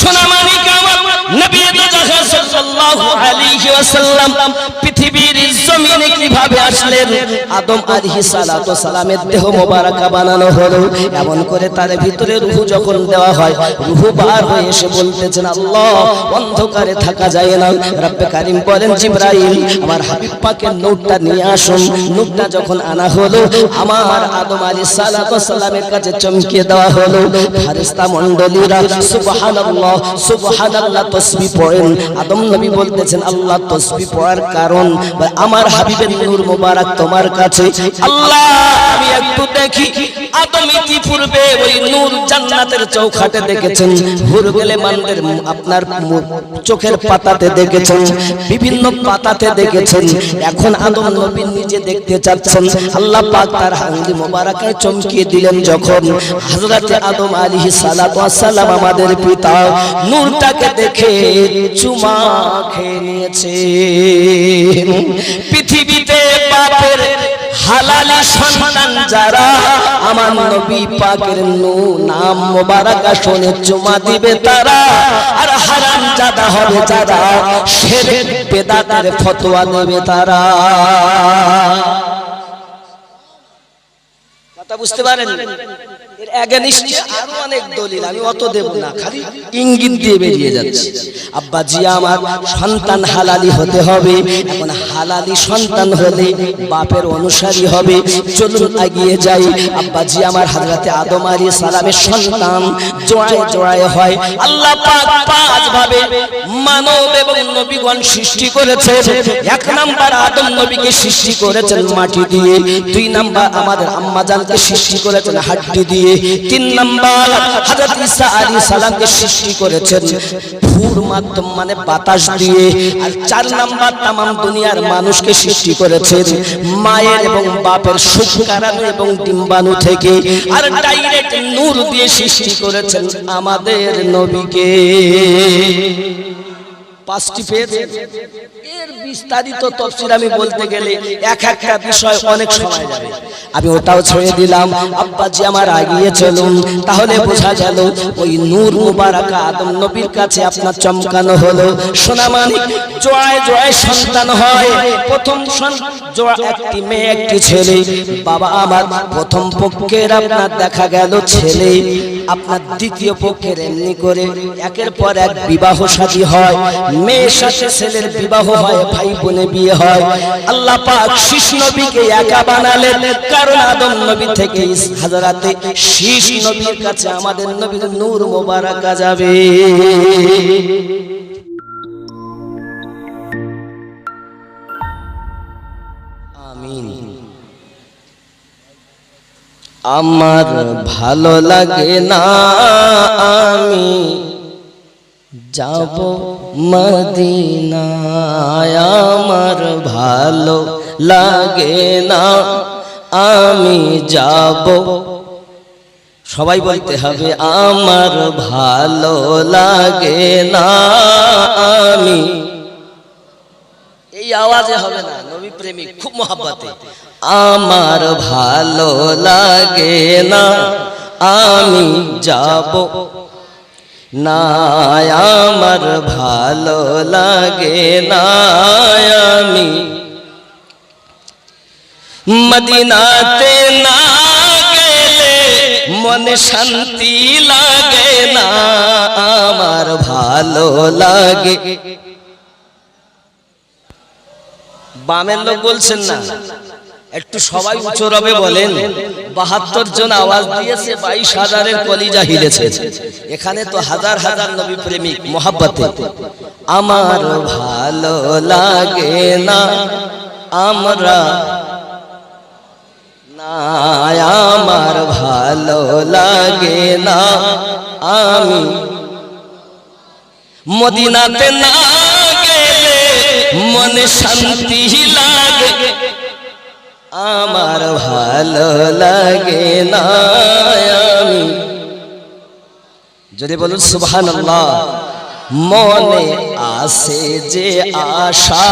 সোনামানিক আমার নবী সাল্লাল্লাহু আলাইহি ওয়াসাল্লাম পৃথিবীর জমিনে কিভাবে আসলেন? আদম আলাইহিস সালাতু সালামের দেহ মোবারক বানানো হলো, এমন করে তার ভিতরে রূহ যখন দেওয়া হয়, রূহ বার হয়ে এসে বলতেছেন, আল্লাহ অন্ধকারে থাকা যায় না। রব্বে কারীম বলেন, জিবরাইল আমার হাবিব পাকের নূরটা নিয়ে আসুন। নূরটা যখন আনা হলো, আমার আদম আলাইহিস সালাতু সালামের কাছে চমকিয়ে দেওয়া হলো। ফেরেশতা মণ্ডলীরা সুবহানাল্লাহ সুবহানাল্লাহ তাসবিহ পড়েন। আদম নবী বলতেছেন, আল্লাহ তাসবিহ পড়ার কারণ আমার হাবিবের নূর মোবারক তোমার কাছে। আল্লাহ আমি একটু দেখি। আদম ইতিপূর্বে ওই নূর জান্নাতের চৌখাটে দেখেছেন, হুরগেলে মানদের আপনার চোখের পাতাতে দেখেছেন, বিভিন্ন পাতাতে দেখেছেন। এখন আদম নবী নিজে দেখতে চাচ্ছেন। আল্লাহ পাক তার আঙ্গুল মোবারকে চমকিয়ে দিলেন যখন হযরত আদম আলাইহিস সালাতু ওয়াস সালাম আমাদের পিতা নূরটাকে দেখে চুমা খেয়ে নিয়েছে। পৃথিবীতে বাপের হালালি সন্তান যারা আমার নবী পাকের নাম মোবারক শুনে চুমা দিবে তারা, আর হারামজাদা হবে যারা শিরক বেদাতের ফতোয়া দেবে তারা। কথা বুঝতে পারেন? এর এগেইনস্টে আরো অনেক দলিল, আমি অত দেব না, খালি ইঙ্গিত দিয়ে বেরিয়ে যাচ্ছি। আব্বা জি আমার সন্তান হালালি হতে হবে। এখন হালালি সন্তান হলে বাপের অনুসারী হবে। চলুন এগিয়ে যাই। আব্বা জি আমার হযরতে আদম আলাইহিস সালামের সন্তান জোড়ায় জোড়ায় হয়। আল্লাহ পাক পাঁচ ভাবে মানব এবং নবীগণ সৃষ্টি করেছেন। এক নাম্বার আদম নবীকে সৃষ্টি করেছেন মাটি দিয়ে, দুই নাম্বার আমাদের আম্মা জানকে সৃষ্টি করেছেন হাড্ডি দিয়ে, তিন নাম্বার হযরত ঈসা আলাইহিস সালামকে সৃষ্টি করেছেন ফুর মাধ্যম মানে বাতাস দিয়ে, আর চার নাম্বার तमाम দুনিয়ার মানুষকে সৃষ্টি করেছেন মায়ের এবং বাপের শুক্রাণু এবং ডিম্বাণু থেকে, আর ডাইরেক্ট নূর দিয়ে সৃষ্টি করেছেন আমাদের নবীকে। পাঁচটি পেজ, এর বিস্তারিত তাফসীর আমি বলতে গেলে এক একটা বিষয় অনেক সময় যাবে, আমি ওটাও ছেড়ে দিলাম। আব্বাজি আমার আগিয়ে চলুন, তাহলে বোঝা গেল ওই নূর মুবারক আদম নবীর কাছে আপনার চমকানো হলো। সোনামানিক জোড়ায় জোড়ায় সন্তান হয়। প্রথম জোড়া একটি মেয়ে একটি ছেলে। বাবা আমার প্রথম পক্ষের আপনার দেখা গেল ছেলে, আপনার দ্বিতীয় পক্ষের এমনি করে একের পর এক বিবাহ শাদী হয়, মেয়ের সাথে ছেলের বিবাহ হয়, ভাই বোনে বিয়ে হয়। আল্লাহ পাক শীষ নবীকে একা বানালেন, কারণ আদম নবী থেকে হযরতে শীষ নবীর কাছে আমাদের নবীর নূর মোবারক যাবে। আমিন। আমার ভালো লাগে না আমি যাব মদিনায়, আমার ভালো লাগে না আমি যাব। সবাই বলতে হবে, আমার ভালো লাগে না আমি। এই আওয়াজে হবে না, নবী প্রেমিক খুব মহব্বতে। আমার ভালো লাগে না আমি যাব না, আমার ভালো লাগে না আমি মদিনাতে না গেলে মনে শান্তি লাগে না, আমার ভালো লাগে। বামের লোক বলছেন না, একটু সবাই উচ্চ রবে বলেন। ৭২ জন আওয়াজ দিয়েছে, ২২,০০০-এর কলিজা হিলেছে। এখানে তো হাজার হাজার নবী প্রেমিক মহব্বতে। আমার ভালো লাগে না আমরা না, আমার ভালো লাগে না আমি মদিনাতে না গেলে মনে শান্তি লাগে, আমার ভালো লাগে না আমি। যদি বলুন সুবহানাল্লাহ। মনে আসে যে আশা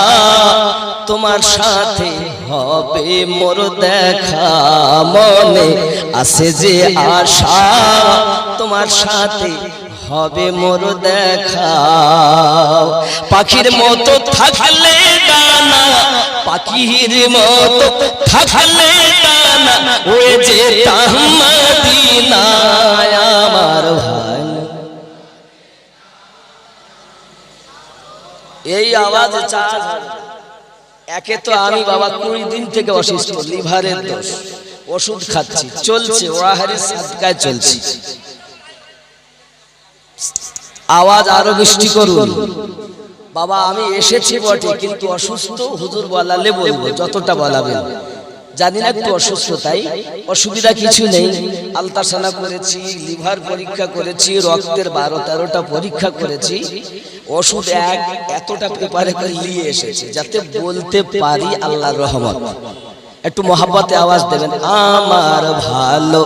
তোমার সাথে হবে মোর দেখা, মনে আসে যে আশা তোমার সাথে হবে মোর দেখা পাখির মতো থাকলে ডানা পাখির মতো থাকলে ডানা ওই যে মদিনায় আমার ভাই এই আওয়াজ চার্জ একে তো আমি বাবা 20 দিন থেকে অসুস্থ লিভারের দোষ ওষুধ খাচ্ছি চলছে ওয়াহারি সাদকায় চলছি আওয়াজ আরো বৃষ্টি করুন বাবা আমি এসেছি বটে কিন্তু অসুস্থ হুজুর বলালে বলবো যতটা বলাবেন জানি না একটু অসুস্থ তাই অসুবিধা কিছু নেই আলট্রাসাউন্ড করেছি লিভার পরীক্ষা করেছি রক্তের 12-13টা পরীক্ষা করেছি ওষুধ এতটা পেপারে করে নিয়ে এসেছি যাতে বলতে পারি আল্লাহর রহমত একটু মহব্বতে আওয়াজ দেবেন আমার ভালো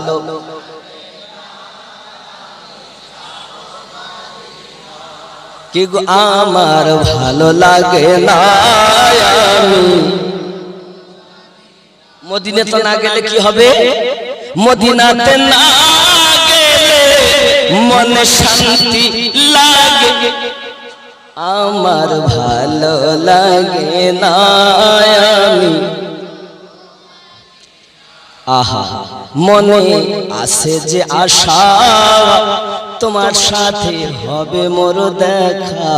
কি গো আমার ভালো লাগে না আমি মদিনাতে না গেলে কি হবে মদিনাতে না গেলে মনে শান্তি লাগে আমার ভালো লাগে না আমি আহা মনে আছে যে আশা তোমার সাথে হবে মোর দেখা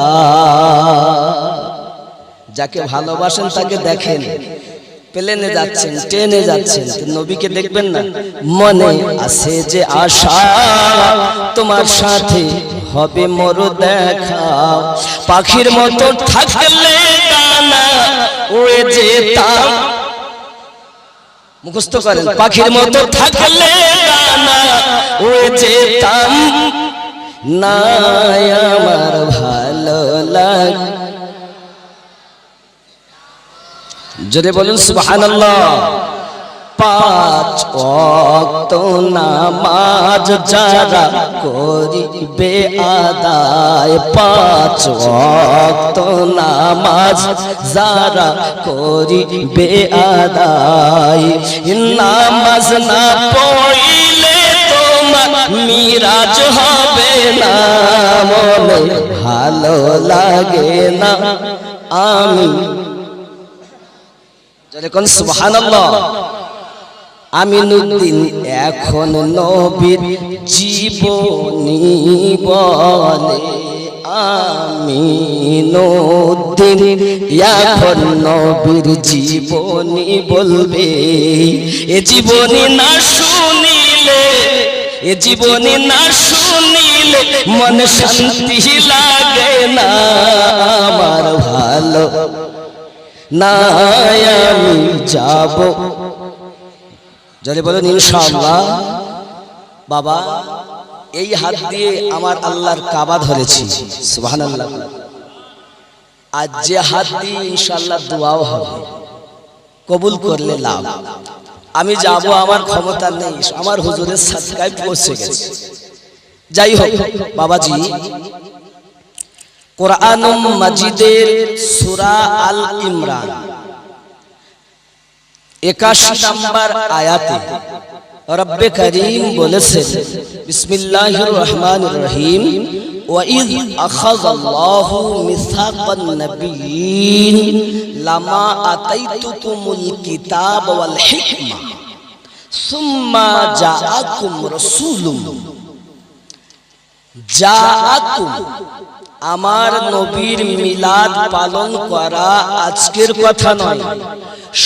যাকে ভালোবাসেন তাকে দেখেন প্লেনে যাচ্ছেন ট্রেনে যাচ্ছেন নবীকে দেখবেন না মনে আছে যে আশা তোমার সাথে হবে মোর দেখা পাখির মতো থাকলে ডানা উড়ে যেতাম মুখস্থ করেন পাখির মতো থাকলে ডানা উড়ে যেতাম না আমার ভালো লাগে জোরে বলুন সুবহানাল্লাহ 5 ওয়াক্ত নামাজ যারা করিবে আদায় 5 ওয়াক্ত নামাজ যারা করিবে আদায় নামাজ না পড়িলে তোমার মিরাজ হবে না মনে ভালো লাগে না আমি যখন সুবহানাল্লাহ আমিনুদ্দিন এখন নবীর জীবনী বলে আমিনুদ্দিন এখন নবীর জীবনী বলবে এ জীবনী না শুনিলে এ জীবনী না শুনিলে মনে শান্তি লাগে না আমার ভালো না আমি যাব যদি বলেন ইনশাআল্লাহ বাবা এই হাত দিয়ে আমার আল্লাহর কাবা ধরেছি সুবহানাল্লাহ আজ যে হাত দিয়ে ইনশাআল্লাহ দোয়াও হবে কবুল করলে লাভ আমি যাব আমার ক্ষমতা নেই আমার হুজুরের সাদকায় পৌঁছে গেছে যাই হোক বাবাজি কোরআন মাজিদের সূরা আল ইমরান 81 নম্বর আয়াতে রব্বে করিম বলেছেন বিসমিল্লাহির রহমানির রহিম ওয়া ইয আখাযাল্লাহু মিসাকান নাবিয়্যিন লামা আতাইতুকুমুল কিতাব ওয়াল হিকমা সুম্মা জাআকুম রাসূলুম জাআকুম আমার নবীর মিলাদ পালন করা আজকের কথা নয়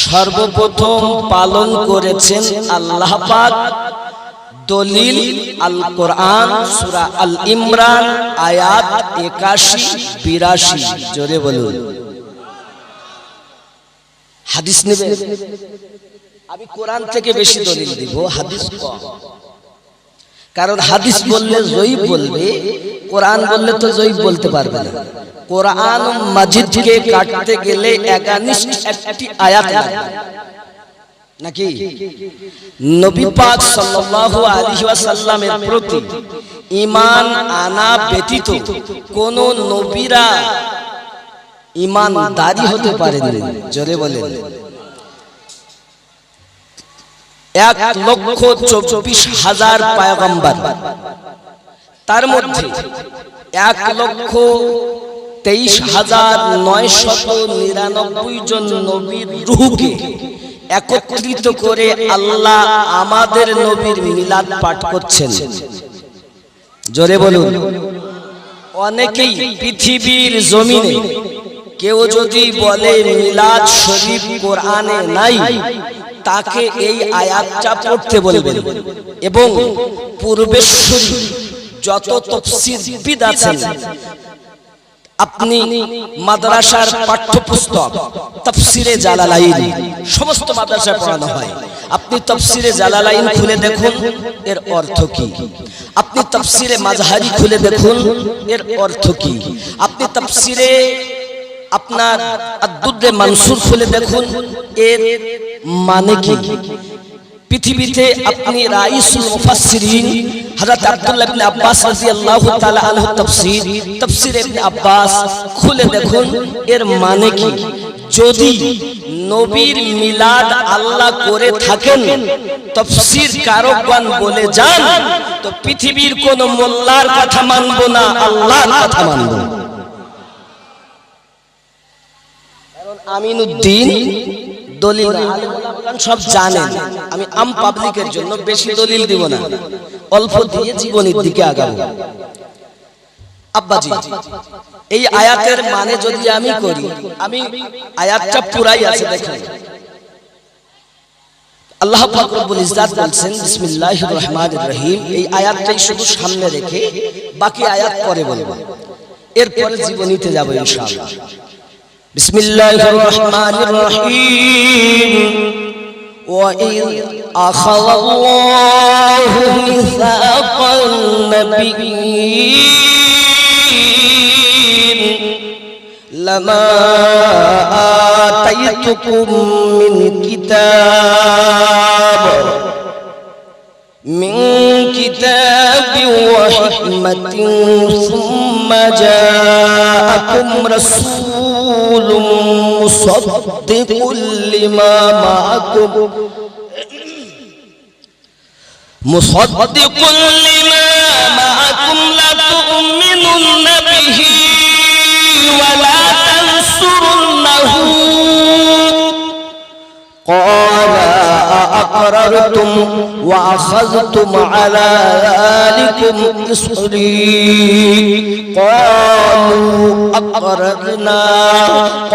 সর্বপ্রথম পালন করেছেন আল্লাহ পাক দলিল আল কোরআন সূরা আল ইমরান আয়াত 81-82 জোরে বলুন হাদিস নেবে আমি কোরআন থেকে বেশি দলিল দিব হাদিস কম কারণ হাদিস বললে জয়ীফ বলবে কোরআন বললে তো জয়ীফ বলতে পারবে না কোরআন মাজিদকে কাটতে গেলে একানিষ্ঠ একটি আয়াত লাগবে নাকি নবী পাক সাল্লাল্লাহু আলাইহি ওয়াসাল্লামের প্রতি ঈমান আনা ব্যতীত কোন নবীরা ঈমানদারি হতে পারেনি জোরে বলেন 1,24,000 পয়গম্বর তার মধ্যে 1,23,999 জন নবীর রূহকে একত্রিত করে আল্লাহ আমাদের নবীর মিলাদ পাঠ করছেন। জোরে বলুন। অনেকেই পৃথিবীর জমিনে কেউ যদি বলে মিলাদ শরীফ কোরআনে নাই, তাকে এই আয়াতটা পড়তে বলবেন এবং পূর্বেশ্বরী যত তাফসীরবিদ আছেন, আপনি মাদ্রাসার পাঠ্যপুস্তক তাফসীরে জালালাইন সমস্ত মাদ্রাসায় পড়ানো হয়, আপনি তাফসীরে জালালাইন খুলে দেখুন এর অর্থ কি, আপনি তাফসীরে মাজহারি খুলে দেখুন এর অর্থ কি, আপনি তাফসীরে আপনার আদ-দুররে মানসুর খুলে দেখুন এর মানে কি। পৃথিবীতে আপনি রাইসুল মুফাসসিরিন হযরত আব্দুল্লাহ ইবনে আব্বাস রাদিয়াল্লাহু তাআলা আনহু তাফসীর ইবনে আব্বাস খুলে দেখুন এর মানে কি। যদি নবীর মিলাদ আল্লাহ করে থাকেন, তাফসীর কারকগণ বলে যান, তো পৃথিবীর কোন মোল্লার কথা মানব না, আল্লাহর কথা মানব। কারণ আমিনউদ্দিন দলিল সব জানেন, আমি আম পাবলিকের জন্য বেশি দলিল দিব না, অল্প দিয়ে জীবনের দিকে আগাবো। আব্বাজি, এই আয়াতের মানে যদি আমি করি, আমি আয়াতটা পুরাই আছে দেখেন। আল্লাহ পাক রব্বুল ইজ্জাত বলছেন বিসমিল্লাহির রহমানির রহিম, এই আয়াতটাই শুধু সামনে রেখে বাকি আয়াত পরে বলবো, এরপরে জীবনীতে যাব ইনশাআল্লাহ। বিসমিল্লাহির রহমানির রহিম। وَإِذْ أَخَذَ اللَّهُ مِيثَاقَ النَّبِيِّينَ لَمَا آتَيْتُكُم مِّنْ كِتَابٍ وَحِكْمَةٍ ثُمَّ جَاءَكُمْ رَسُولٌ مُصَدِّقٌ لِمَا مَعَكُمْ لَتُؤْمِنُنَّ بِهِ وَلَا تَنصُرُنَّهُ قَالَ أَأَقْرَرْتُمْ وَأَخَذْتُمْ عَلَى ذَلِكُمْ إِصْرِي قَالُوا أَقْرَرْنَا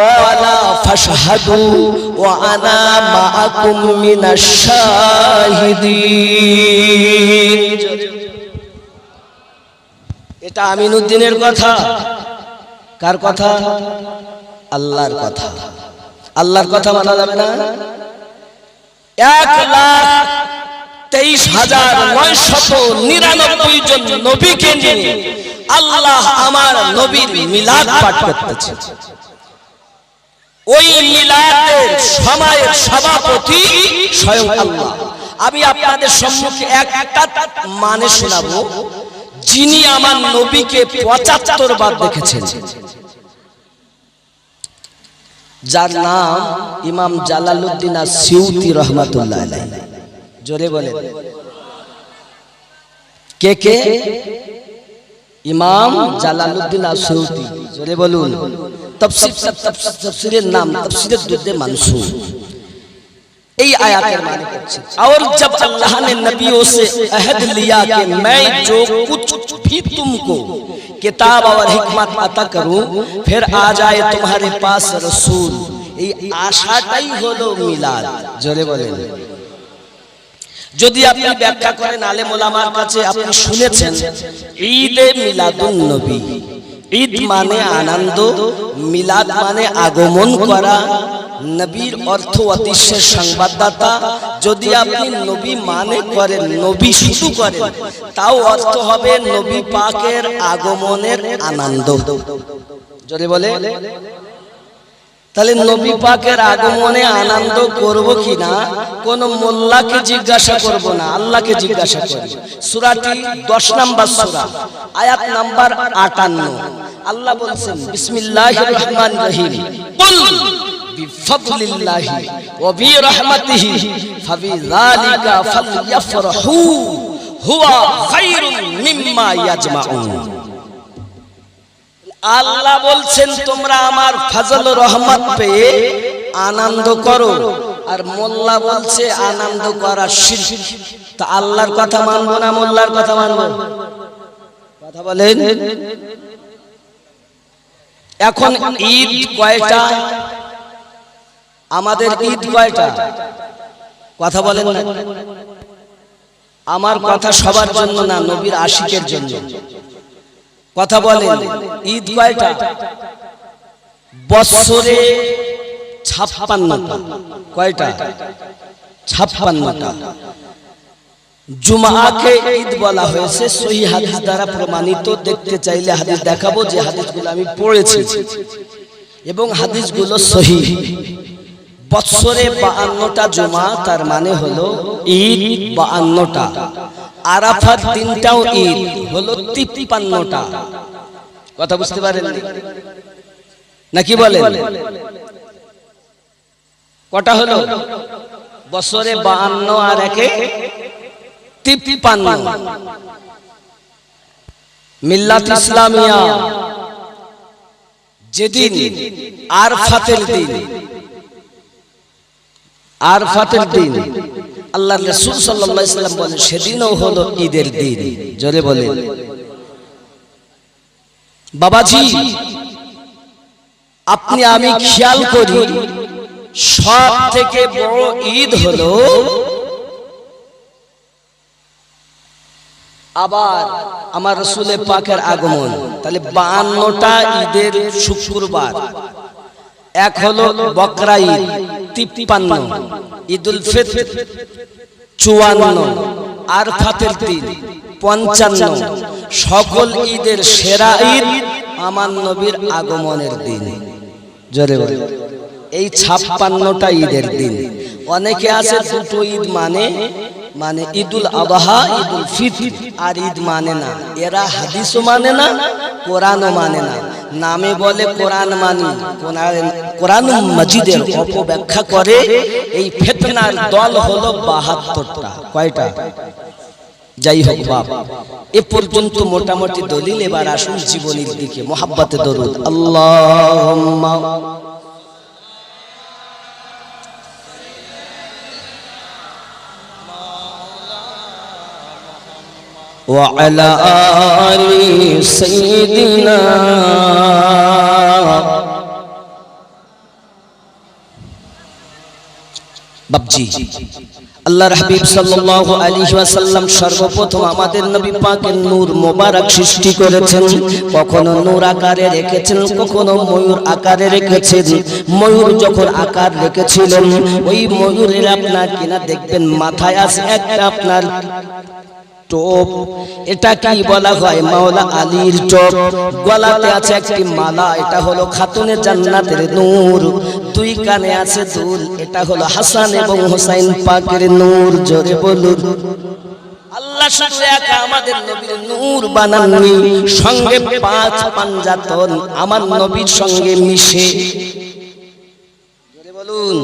قَالَ فَاشْهَدُوا وَأَنَا مَعَكُمْ مِنَ الشَّاهِدِينَ। এটা আমিনউদ্দিনের কথা। কার কথা? আল্লাহর কথা। আল্লাহর কথা মানা যাবে না? 1,23,999 জন নবীকে নিয়ে আল্লাহ আমার নবীর মিলাদ পাঠ করতেছে। ওই মিলাদের সময়ের সভাপতি স্বয়ং আল্লাহ। আমি আপনাদের সম্মুখে একটা মানে শোনাবো, যিনি আমার নবীকে ৭৫ বার দেখেছেন, যার নাম ইমাম জালালউদ্দিন আসিউতি রহমাতুল্লাহ আলাইহি। জোরে বলেন কে কে? ইমাম জালালউদ্দিন আসিউতি। জোরে বলুন। तफसीरेर नाम तफसीरेर दुर्दे मंसूर। এই আয়াতের মানে হচ্ছে और जब अल्लाह ने नबियों से अहद लिया कि मैं जो कुछ भी तुमको किताब और हिकमत अता करूं फिर आ जाए तुम्हारे पास रसूल। এই আশাটাই হলো মিলাদ। জোরে বলেন। যদি আপনি ব্যাখ্যা করেন আলেম ওলামার কাছে আপনি শুনেছেন ঈদে মিলাদুন নবী। ঈদ মানে আনন্দ, মিলাদ মানে আগমন করা, নবীর অর্থ অদৃশ্যের সংবাদদাতা। যদি আপনি নবী মানে করেন, নবী শুধু করেন, তাও অর্থ হবে নবী পাকের আগমনের আনন্দ। জোরে বলে। তাহলে নবী পাকের আগমনে আনন্দ করব কিনা কোন মোল্লাকে জিজ্ঞাসা করব না, আল্লাহকে জিজ্ঞাসা করব। সূরাটি 10 নম্বর সূরা, আয়াত নাম্বার 58। আল্লাহ বলেন বিসমিল্লাহির রহমানির রহিম, কুল বিফাদলিল্লাহি ওয়া বিরহমাতিহি ফাবিযালিকা ফালইফরাহু হুয়া খায়রুম মিম্মা ইয়াজমাউন। আল্লাহ বলছেন তোমরা আমার ফজল রহমত পেয়ে আনন্দ করো, আর মোল্লা বলছে আনন্দ করা শিরক। তা আল্লাহর কথা মানবো না মোল্লার কথা মানবো? কথা বলেন। এখন ঈদ কয়টা? আমাদের ঈদ কয়টা? কথা বলেন না। আমার কথা সবার জন্য না, নবীর আশিকের জন্য। কথা বলেন, ঈদ কয়টা? বছরে 56টা। কয়টা? 56টা। জুমাকে ঈদ বলা হয়েছে সহিহ হাদিস দ্বারা প্রমাণিত। দেখতে চাইলে হাদিস দেখাবো, যে হাদিসগুলো আমি পড়েছি এবং হাদিসগুলো সহিহ। বছরে 52টা জুমা, তার মানে হলো ঈদ 52টা। আরাফার দিনটাও ঈদ, হলো 53টা। কথা বুঝতে পারেন নাকি বলেন? কটা হলো? বছরে 52 আর একে 53। মিল্লাত ইসলামিয়া যেদিন আরফাতের দিন, আরফাতের দিন আল্লাহর রাসূল সাল্লাল্লাহু আলাইহি ওয়াসাল্লাম বলেন সেদিনও হলো ঈদের দিন। জোরে বলেন। বাবাজি, আপনি আমি খেয়াল করি, সব থেকে বড় ঈদ হলো আবার আমার রাসূলে পাকের আগমন। তাহলে 52টা ঈদের শুক্রবার। এক হলো বকরা ঈদ 53, ঈদুল ফিতর 54, আরফাতের দিন 55। সকল ঈদের সেরা ঈদ আমার নবীর আগমনের দিন। জোরে বলে। এই 56টা ঈদের দিন। অনেকে আছে দুটো ঈদ মানে ঈদুল আযহা, ঈদুল ফিতর, আর ঈদ মানে না। এরা হাদিসও মানে না, কোরআনও মানে না। নামে বলে কোরআন মানি, কোরআন মাজিদের অপব্যাখ্যা করে। এই ফিতনার দল হলো 72টা। কয়টা? যাই হোক বাপ, এ পর্যন্ত মোটামুটি দলিল। এবার আসুন জীবনীর দিকে। মোহাব্বতে দরুদ। আল্লাহুম্মা وعلى آل سيدنا বাবজি। আল্লাহর হাবিব সাল্লাল্লাহু আলাইহি ওয়াসাল্লাম সর্বপ্রথম আমাদের নবী পাকের নূর মোবারক সৃষ্টি করেছেন। কখনো নূর আকারে রেখেছেন, কখনো ময়ূর আকারে রেখেছেন। ময়ূর যখন আকার রেখেছিলেন, ওই ময়ূরের আপনার কিনা দেখবেন মাথায় আছে একটা আপনার টোপ। এটা কি বলা হয়? মাওলা আলীর টোপ। গলাতে আছে একটি মালা, এটা হলো খাতুনে জান্নাতের নূর। দুই কানে আছে দুল, এটা হলো হাসান এবং হুসাইন পাকের নূর। জোরে বলুন। আল্লাহ শুধু একা আমাদের নবীর নূর বানাননি, সঙ্গে 5 পাঞ্জাতন আমার নবীর সঙ্গে মিশে। জোরে বলুন।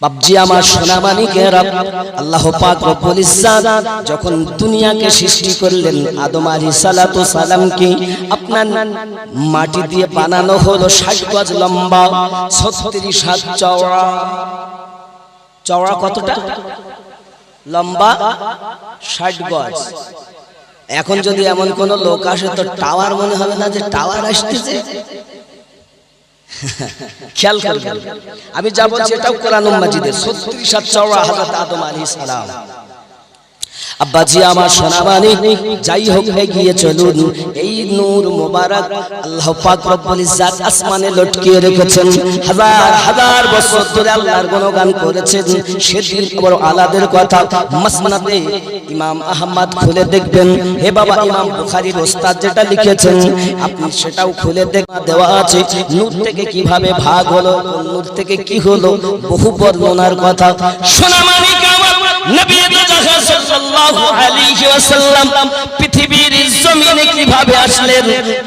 বাবজি আমার সোনা মানিকেরা, আল্লাহ পাক রব্বুল ইজ্জাত যখন দুনিয়াকে সৃষ্টি করলেন, আদম আলাইহিস সালাতু সালামকে আপনার মাটি দিয়ে বানানো হলো 60 গজ লম্বা, 36 হাত চওড়া। চওড়া কতটা? লম্বা 60 গজ। এখন যদি এমন কোন লোক আসে তো টাওয়ার মনে হবে না যে টাওয়ার আসতেছে। খেয়াল করবেন, আমি যা বলছি এটাও কোরআন মাজিদের 36 হাত চওড়া হযরত আদম আলাইহিস সালাম। আব্বাজি আমার সোনাবানি, যাই হোক এগিয়ে চলুন। এই নূর মোবারক আল্লাহ পাক রব্বুল ইজ্জাত আসমানে লটকিয়ে রেখেছেন। হাজার হাজার বছর ধরে আল্লাহর গুণগান করেছেন। সেদিন বড় আলাদের কথা মাসনাদে ইমাম আহমদ খুলে দেখবেন। হে বাবা, ইমাম বুখারীর ওস্তাদ যেটা লিখেছেন আপনি সেটাও খুলে দেওয়া আছে। নূর থেকে কিভাবে ভাগ হলো, নূর থেকে কি হলো, বহু বর্ণনার কথা। সোনামানিক আমার নবী সাল্লাল্লাহু আলাইহি ওয়াসাল্লাম পৃথিবী পৃথিবীর জমিনে কিভাবে আসলেন,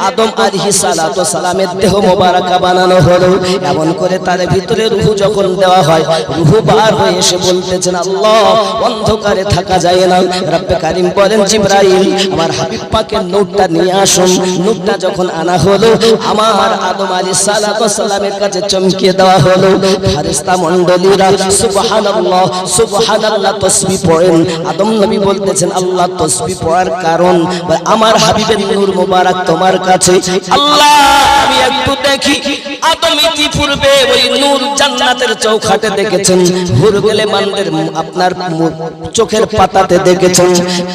আদম আলাইহিস সালাতু সালামের দেহ মোবারক বানানো হলো, এমন করে তার ভিতরে রূহ যখন দেওয়া হয়, রূহ বার হয়ে এসে বলতেছেন আল্লাহ অন্ধকারে থাকা যায় না। রব্বে কারীম বলেন জিবরাইল আমার হাবিব পাকের নূরটা নিয়ে আসুন। নূরটা যখন আনা হলো আমার আদম আলাইহিস সালাতু সালামের কাছে চমকিয়ে দেওয়া হলো। ফেরেশতা মণ্ডলীরা সুবহানাল্লাহ সুবহানাল্লাহ তাসবিহ পড়েন। আদম নবী বলতেছেন আল্লাহ তাসবিহ পড়ার কারণ আমার হাবিবের নূর মোবারক তোমার কাছে। আল্লাহ আমি একটু দেখি। আদম ইতিপূর্বে ওই নূর জান্নাতের চৌখাটে দেখেছেন, হুরগেলে মানদের আপনার চোখের পাতাতে দেখেছেন,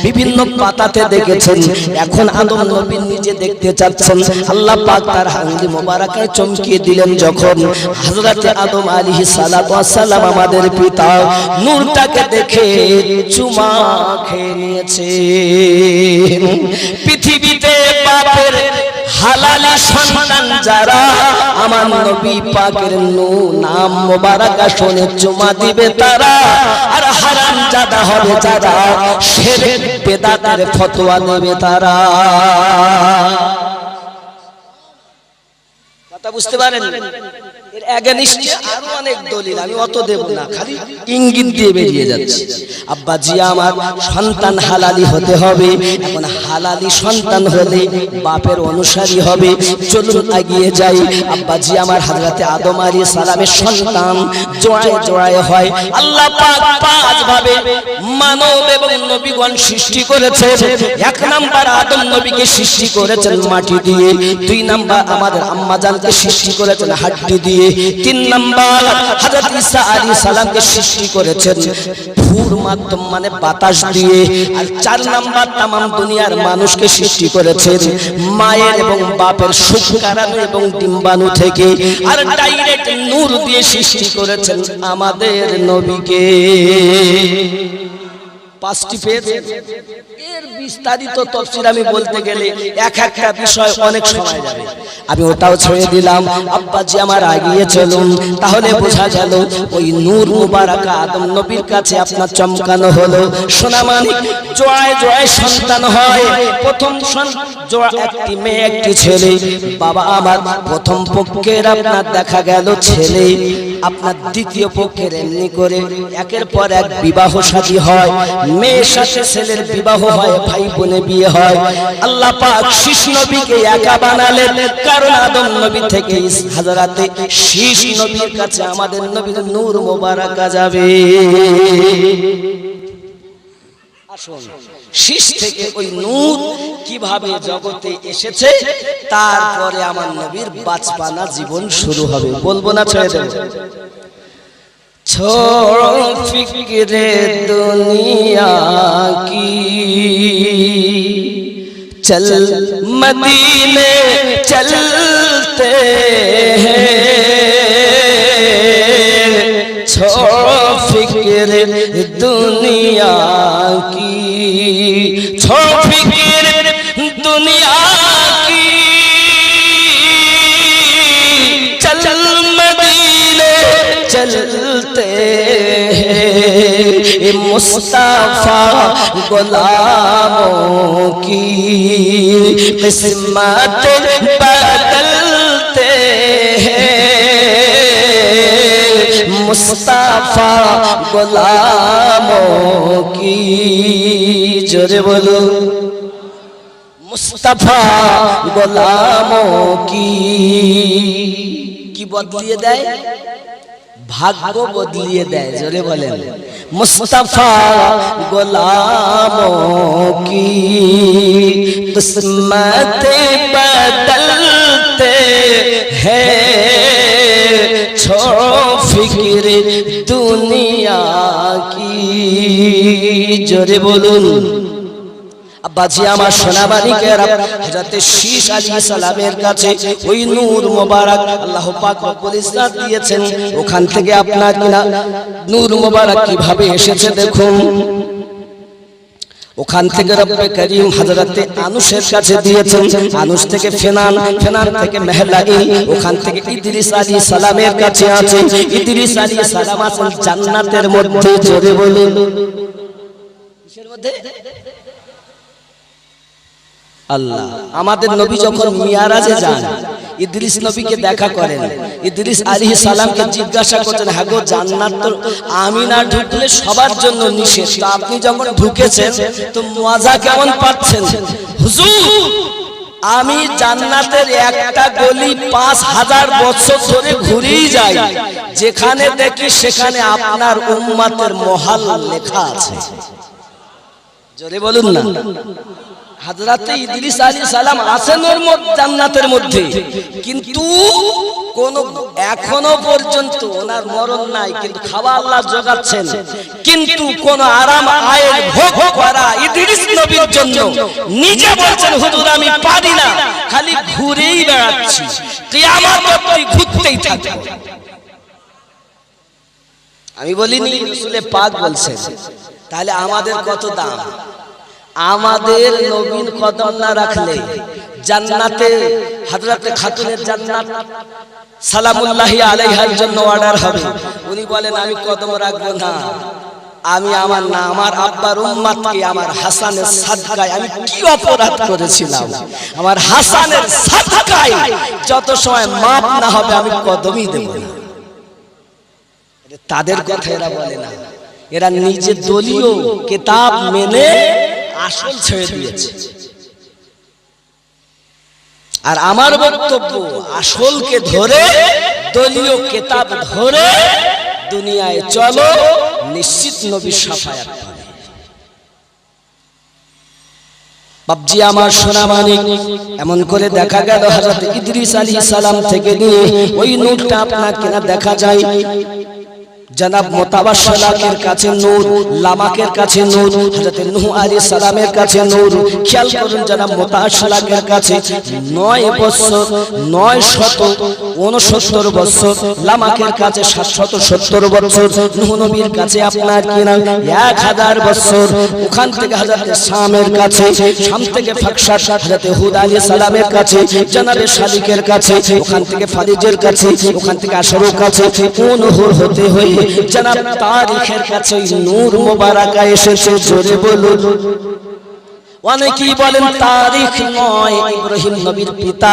বিভিন্ন পাতাতে দেখেছেন। এখন আদম নবী নিজে দেখতে চাচ্ছেন। আল্লাহ পাক তার আঙ্গুল মোবারকে চমকিয়ে দিলেন যখন হযরত আদম আলাইহিস সালাতু ওয়াস সালাম আমাদের পিতা নূরটাকে দেখে চুমা খেয়ে নিয়েছে। পৃথিবীতে বাপের হালালি সন্তান যারা আমার নবী পাকের নাম মোবারক শুনে চুমা দিবে তারা, আর হারামজাদা হবে যারা শিরক বিদআতের ফতোয়া দেবে তারা। কথা বুঝতে পারেন? এর এগেইনস্টে আরো অনেক দলিল, আমি অত দেব না, খালি ইঙ্গিত দিয়ে বেরিয়ে যাচ্ছি। আব্বা জি আমার সন্তান হালালি হতে হবে। এখন হালালি সন্তান হলে বাপের অনুসারী হবে। চলুন এগিয়ে যাই। আব্বা জি আমার হযরতে আদম আলাইহিস সালামের সন্তান জোড়ায় জোড়ায় হয়। আল্লাহ পাক পাঁচ ভাবে মানব এবং নবীগণ সৃষ্টি করেছেন। এক নাম্বার আদম নবীকে সৃষ্টি করেছেন মাটি দিয়ে, দুই নাম্বার আমাদের আম্মা জানকে সৃষ্টি করেছেন হাড্ডি দিয়ে, তিন নাম্বার হযরত ঈসা আলাইহিস সালামকে সৃষ্টি করেছেন ফুর মাধ্যম মানে বাতাস দিয়ে, আর চার নাম্বার तमाम দুনিয়ার মানুষকে সৃষ্টি করেছেন মায়ের এবং বাপের শুক্রাণু এবং ডিম্বাণু থেকে, আর ডাইরেক্ট নূর দিয়ে সৃষ্টি করেছেন আমাদের নবীকে। পাঁচটি পেজ। এর বিস্তারিত তাফসীর আমি বলতে গেলে এক একটা বিষয় অনেক সময় যাবে, আমি ওটাও ছেড়ে দিলাম। আব্বাজি আমার আগিয়ে চলুন, তাহলে বোঝা গেল ওই নূর মুবারক আদম নবীর কাছে আপনার চমকানো হলো। সোনা মানিক জোড়ায় জোড়ায় সন্তান হয়। প্রথম জোড়া একটি মেয়ে একটি ছেলে। বাবা আমার প্রথম পক্ষের আপনার দেখা গেল ছেলে, আপনার দ্বিতীয় পক্ষের এমনি করে একের পর এক বিবাহ শাদী হয়, মেয়ের সাথে ছেলের বিবাহ হয়, ভাই বোনে বিয়ে হয়। আল্লাহ পাক শীষ নবীকে একা বানালেন, কারণ আদম নবী থেকে হযরতে শীষ নবীর কাছে আমাদের নবীর নূর মোবারক যাবে। আসুন শীষ থেকে ওই নূর কিভাবে জগতে এসেছে, তারপরে আমার নবীর বাঁচপানা জীবন শুরু হবে। বলবো না ছেড়ে দেব? छोड़ो फिक्रे दुनिया की, चल मदीने चलते हैं, छोड़ो फिक्रे दुनिया की, छोड़ो फिक्रे दुनिया की, चल मदीने चलते हैं, मुस्तफा गुलामों की किस्मत बदलते हैं, मुस्तफा गुलामों की। जोरे बोलो मुस्तफा गुलामों की बदलिए देय, भाग्य बदलिए देय। जोरे बोलें मुस्तफा गुलामों की किस्मत बदलते हैं, छोड़ो फिक्र दुनिया की। जोरे बोलून আব্বাজি আমার সোনাবাড়িকেরা হযরত শীষ আলাইহিস সালামের কাছে ওই নূর মোবারক আল্লাহ পাক রব্বুল ইজ্জত দিয়েছেন। ওখান থেকে আপনার নূর মোবারক কিভাবে এসেছে দেখুন। ওখান থেকে রব্বে করিম হযরতে আনুশের কাছে দিয়েছেন, আনুশ থেকে ফেনান, ফেনান থেকে মেহলাইন, ওখান থেকে ইদ্রিস আলাইহিস সালামের কাছে আছে। ইদ্রিস আলাইহিস সালাম আছেন জান্নাতের মধ্যে। জোরে বলুন কিসের মধ্যে? আল্লাহ আমাদের নবী যখন মিয়ারাজে যান, ইদ্রিস নবীকে দেখা করেন, ইদ্রিস আলাইহিস সালামকে জিজ্ঞাসা করছেন, হ্যাঁ গো জান্নাত তো আমি না ঢুকলে সবার জন্য নিষেধ, তো আপনি যখন ঢুকেছেন তো মজা কেমন পাচ্ছেন? হুজুর আমি জান্নাতের একটা গলি 5000 বছর ধরে ঘুরেই যাই, যেখানে দেখি সেখানে আপনার উম্মতের মহল্লা লেখা আছে। জোরে বলুন না। হযরতে ইদ্রিস আলাইহিস সালাম আছেন ওর জান্নাতের মধ্যে, কিন্তু কোন এখনো পর্যন্ত ওনার মরণ নাই, কিন্তু খাওয়া আল্লাহ যোগাচ্ছেন, কিন্তু কোন আরাম আয়ের ভোগ করা ইদ্রিস নবীর জন্য নিজে বলছেন হুজুর আমি পারি না, খালি ঘুরেই বেড়াচ্ছি, কিয়ামত অবধি ঘুরতেই থাকবো। আমি বলিনি, রাসূল পাক বলছেন। তাহলে আমাদের কত দাম? আমাদের নবীর কদম না রাখলে জান্নাতে হযরতে খাতুনের জান্নাত সালামুল্লাহি আলাইহার জন্য অর্ডার হবে। উনি বলেন আমি কদম রাখবো না, আমি আমার না আমার আব্বার উম্মতকে আমার হাসানের সাদকায় আমি কি অপরাধ করেছিলাম, আমার হাসানের সাদকায় যত সময় মাপ না হবে আমি কদমই দেব না। তাদের কথা এরা বলে না, এরা নিজে দলীয় কিতাব মেনে আসল ছেড়ে দিয়েছে। আর আমার বক্তব্য আসলকে ধরে দলীয় কিতাব ধরে দুনিয়ায় চলো, নিশ্চিত নবীর শাফায়াত পাবে। বাপজি আমার সোনা মানিক, এমন করে দেখা গেল হযরত ইদ্রিস আলাইহিস সালাম থেকে নিয়ে ওই নূরটা আপনাকে না দেখা যায়। জনাব মুতাওয়াশশিলাকের কাছে নূর, লামাকের কাছে নূর, হযরত নূহ আলাইহিস সালামের কাছে নূর। খেয়াল করুন জনাব মুতাওয়াশশিলাকের কাছে 9 বছর 969 বছর, লামাকের কাছে 770 বছর, নূহ নবীর কাছে আপনার কি না 1000 বছর। ওখান থেকে হযরত শামের কাছে, শাম থেকে ফাকশার হযরত হুদ আলাইহিস সালামের কাছে, জনাবে শালিকের কাছে, ওখান থেকে ফারিজের কাছে, ওখান থেকে আশরের কাছে, অনুহুর হতে হয়ে জনাব তারিখের কাছে নূর মোবারকা এসেছে। জোরে বলুন। অনেকেই বলেন তারিখ নয়, ইব্রাহিম নবীর পিতা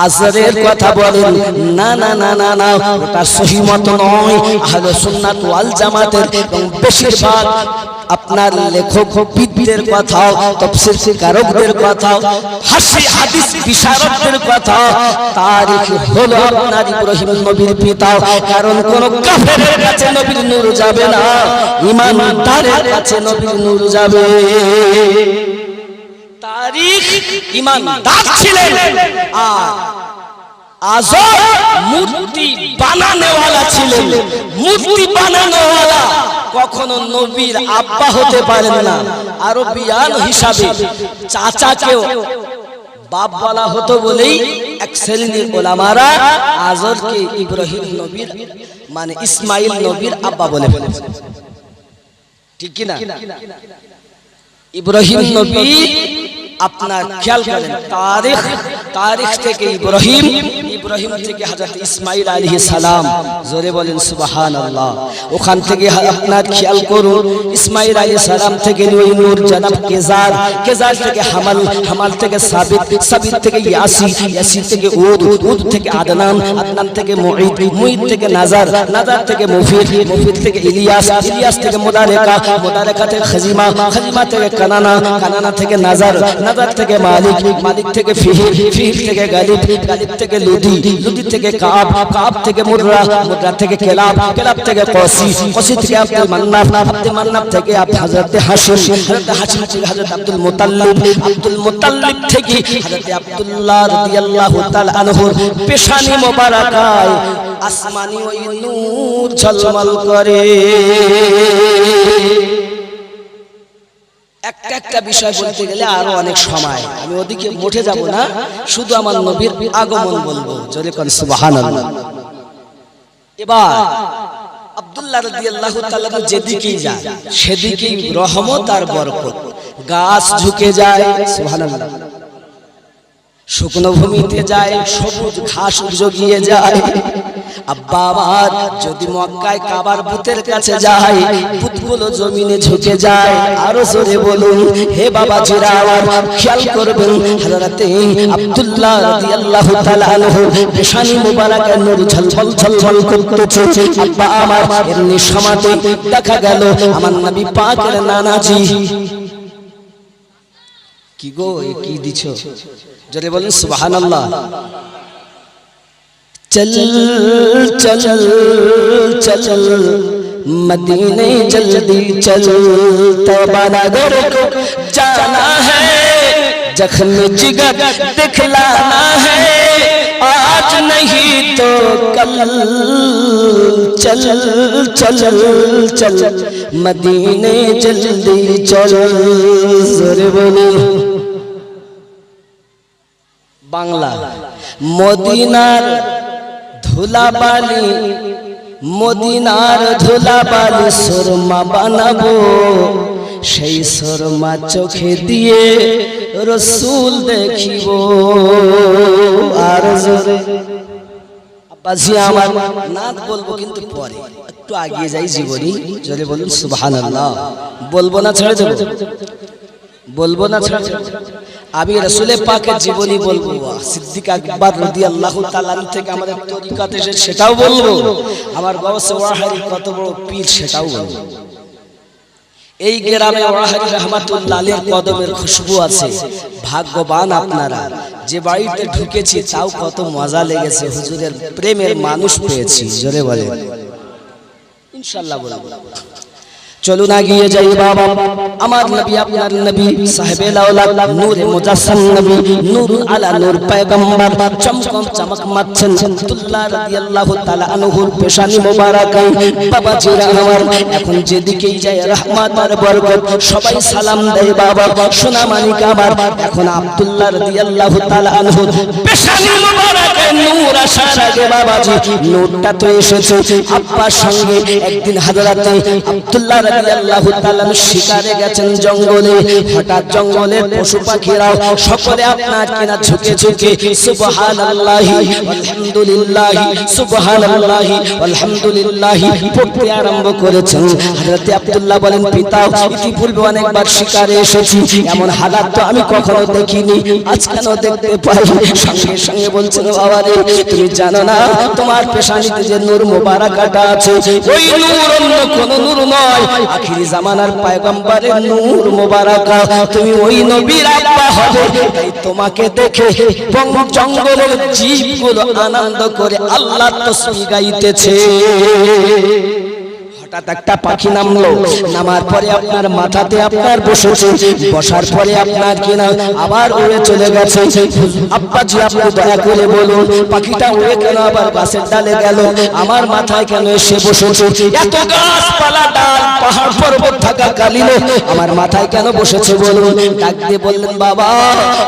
আজরের কথা বলেন, না না না না না, ওটা সহি মত নয়। আহলে সুন্নাত ওয়াল জামাতের এবং বেশিরভাগ আপনার লেখক বিদদের কথা, তাফসীর কারকদের কথা, হাদিস বিশারদদের কথা, তারিখ হলো আপনার ইব্রাহিম নবীর পিতা। কারণ কোন কাফেরের কাছে নবীর নূর যাবে না, ঈমানদারের কাছে নবীর নূর যাবে। তারিখ ঈমানদার ছিলেন, আর আজর মূর্তি বানানোওয়ালা ছিলেন। মূর্তি বানানোওয়ালা কখনো নবীর আব্বা হতে পারেন না। আরবিয়ান হিসাবে চাচাকেও বাপ বলা হতো বলেই এক শ্রেণীর ওলামারা আজরকে ইব্রাহিম নবীর মানে ইসমাইল নবীর আব্বা বলে ফেলেছে। ঠিক কি না? ইব্রাহিম নবী আপনার খেয়াল করেন, তারিখ থেকে ইব্রাহিম, ইব্রাহিম থেকে হযরত ইসমাইল আলাইহিস সালাম। জোরে বলেন সুবহানাল্লাহ। ওখান থেকে আপনার খেয়াল করুন, ইসমাইল আলাইহিস সালাম থেকে নূর জনাব কেজার, কেজার থেকে হামাল, হামাল থেকে সাবিত, সাবিত থেকে ইয়াসি, ইয়াসি থেকে উদ, উদ থেকে আদনান, আদনান থেকে মুঈদ, মুঈদ থেকে নাজার, নাজার থেকে মুফিদ, মুফিদ থেকে ইলিয়াস, ইলিয়াস থেকে মুদারেকা, মুদারেকা থেকে খাজিমা, খাজিমা থেকে কানানা, কানানা থেকে নাজার, নাজার থেকে মালিক, মালিক থেকে ফিহির, ফিহির থেকে গালিব, গালিব থেকে লুদি, লুদি থেকে কাব, কাব থেকে মুররা, মুররা থেকে কেলাব, কেলাব থেকে কসি, কসি থেকে আব্দুল মান্নাফ, আব্দুল মান্নাফ থেকে হযরত হাশিম, হযরত হাশিম থেকে হযরত আব্দুল মুতাল্লিব, আব্দুল মুতাল্লিব থেকে হযরত আব্দুল্লাহ রাদিয়াল্লাহু তাআলা আনহু পেশানি মোবারকায় আসমানি ওই নূর ঝলমল করে। একটা একটা বিষয় বলতে গেলে আরো অনেক সময়, আমি ওদিকে উঠে যাব না, শুধু আমার নবীর আগমন বলবো। জোরে কোন সুবহানাল্লাহ। এবার আব্দুল্লাহ রাদিয়াল্লাহু তাআলা যেদিকেই যায় সেদিকেই রহমত আর বরকত, গাছ ঝুঁকে যায়, সুবহানাল্লাহ। শুকনো ভূমিতে যায়, সবুজ ঘাস জগিয়ে যায়। আব্বা আমার যদি মক্কায় কাবার বুতের কাছে যায়, বুতগুলো জমিনে ঝুঁকে যায়। আরো জোরে বলুন, হে বাবা জিরা আমার খেয়াল করবেন, হযরতে আব্দুল্লাহ রাদিয়াল্লাহু তাআলা আনহু পেশানি মুবারকের নূর ঝলঝল ঝলঝল করতেছে। আব্বা আমার এমনি সমাতে দেখা গেল আমার নবী পাকের নানাজি। কি গো, কি দিছো? জোরে বলুন সুবহানাল্লাহ। चल चल चल मदीने जल्दी चल, तौबा नगर को जाना है, जख्म जिगर दिखलाना है, आज नहीं तो कल, चल चल चल मदीने जल्दी चल। जोरे बोलो बांग्ला। মদিনার ধুলাবালি, মদিনার ধুলাবালি সুরমা বানাবো, সেই সুরমা চোখে দিয়ে রসুল দেখিব। আর জোরে আব্বাজি আমার নাত বলবো, কিন্তু পরে একটু আগিয়ে যাই জীবনী। জোরে বলুন সুবহানাল্লাহ। বলবো না ছেড়ে দেব, বলবো না ছেড়ে দেব। আমি রাসূলের পাকের জীবনী বলবো, সিদ্দিক আকবর রাদিয়াল্লাহু তাআলা থেকে আমাদের তরিকাত এসে সেটাও বলবো, আমার গাওসে ওয়াহারি কত বড় পীর সেটাও বলবো। এই গ্রামে ওয়াহারি রাহমাতুল্লাহ আলাইহির কদমের খুশবু আছে। ভাগ্যবান আপনারা, যে বাড়িতে ঢুকেছি তাও কত মজা লেগেছে, হুজুরের প্রেমের মানুষ পেয়েছি। জোরে বলেন ইনশাআল্লাহ বলবো। চলুন আগিয়ে যাই বাবা। আমার নবী, আপনার নবী, সাহেবে লাউলা, নূরে মুজাসসাম নবী, নূর আলা নূর পয়গম্বর, চমকম চমক মারছেন আব্দুল্লাহ রাদিয়াল্লাহু তাআলা আনহুর পেশানি মোবারকায়। বাবা জিরা আমার এখন যেদিকেই যায় রহমত আর বরকত, সবাই সালাম দেয় বাবা। সোনা মানিক আমার এখন আব্দুল্লাহ রাদিয়াল্লাহু তাআলা আনহুর পেশানি মোবারকায় নূর আসার আগে বাবাজি নূরটা তো এসেছে। আব্বার সঙ্গে একদিন হযরতে আব্দুল্লাহ রাদিয়াল্লাহু তাআলা শিকারে গেছেন জঙ্গলে। হঠাৎ জঙ্গলের পশু পাখিরাও সকলে আপনার কিনা ঝুঁকে ঝুঁকে সুবহানাল্লাহি আলহামদুলিল্লাহি সুবহানাল্লাহি আলহামদুলিল্লাহি পড়তে আরম্ভ করেছেন। হযরত আব্দুল্লাহ বলেন, পিতা ইতিপূর্বে অনেকবার শিকারে এসেছি, এমন হালাত তো আমি কখনো দেখিনি, আজ কেন দেখতে পাই? সঙ্গে সঙ্গে বলছেন, বাবা রে তুমি জানো না তোমার পেশানিতে যে নূর মোবারকাটা আছে, ওই নূর অন্য কোন নূর নয়, আখিরি জামানার পয়গম্বরের নূর মোবারকা। তুমি ওই নবীর আব্বা হবে, তাই তোমাকে দেখে জঙ্গলের জীবগুলো আনন্দ করে আল্লাহর তাসবিহ গাইতেছে। হঠাৎ একটা পাখি নামলো, নামার পরে আপনার মাথাতে আপনার বসেছে, বসার পরে আপনার কিনা আবার উড়ে চলে গেছে। আব্বাজি আপনি দয়া করে বলুন, পাখিটা উড়ে কেন আবার গাছের ডালে গেল, আমার মাথায় কেন এসে বসেছে? এত গাছপালা ডাল পাহাড় পর্বত থাকা কালিলে আমার মাথায় কেন বসেছে বলুন? ডাক দিয়ে বললেন, বাবা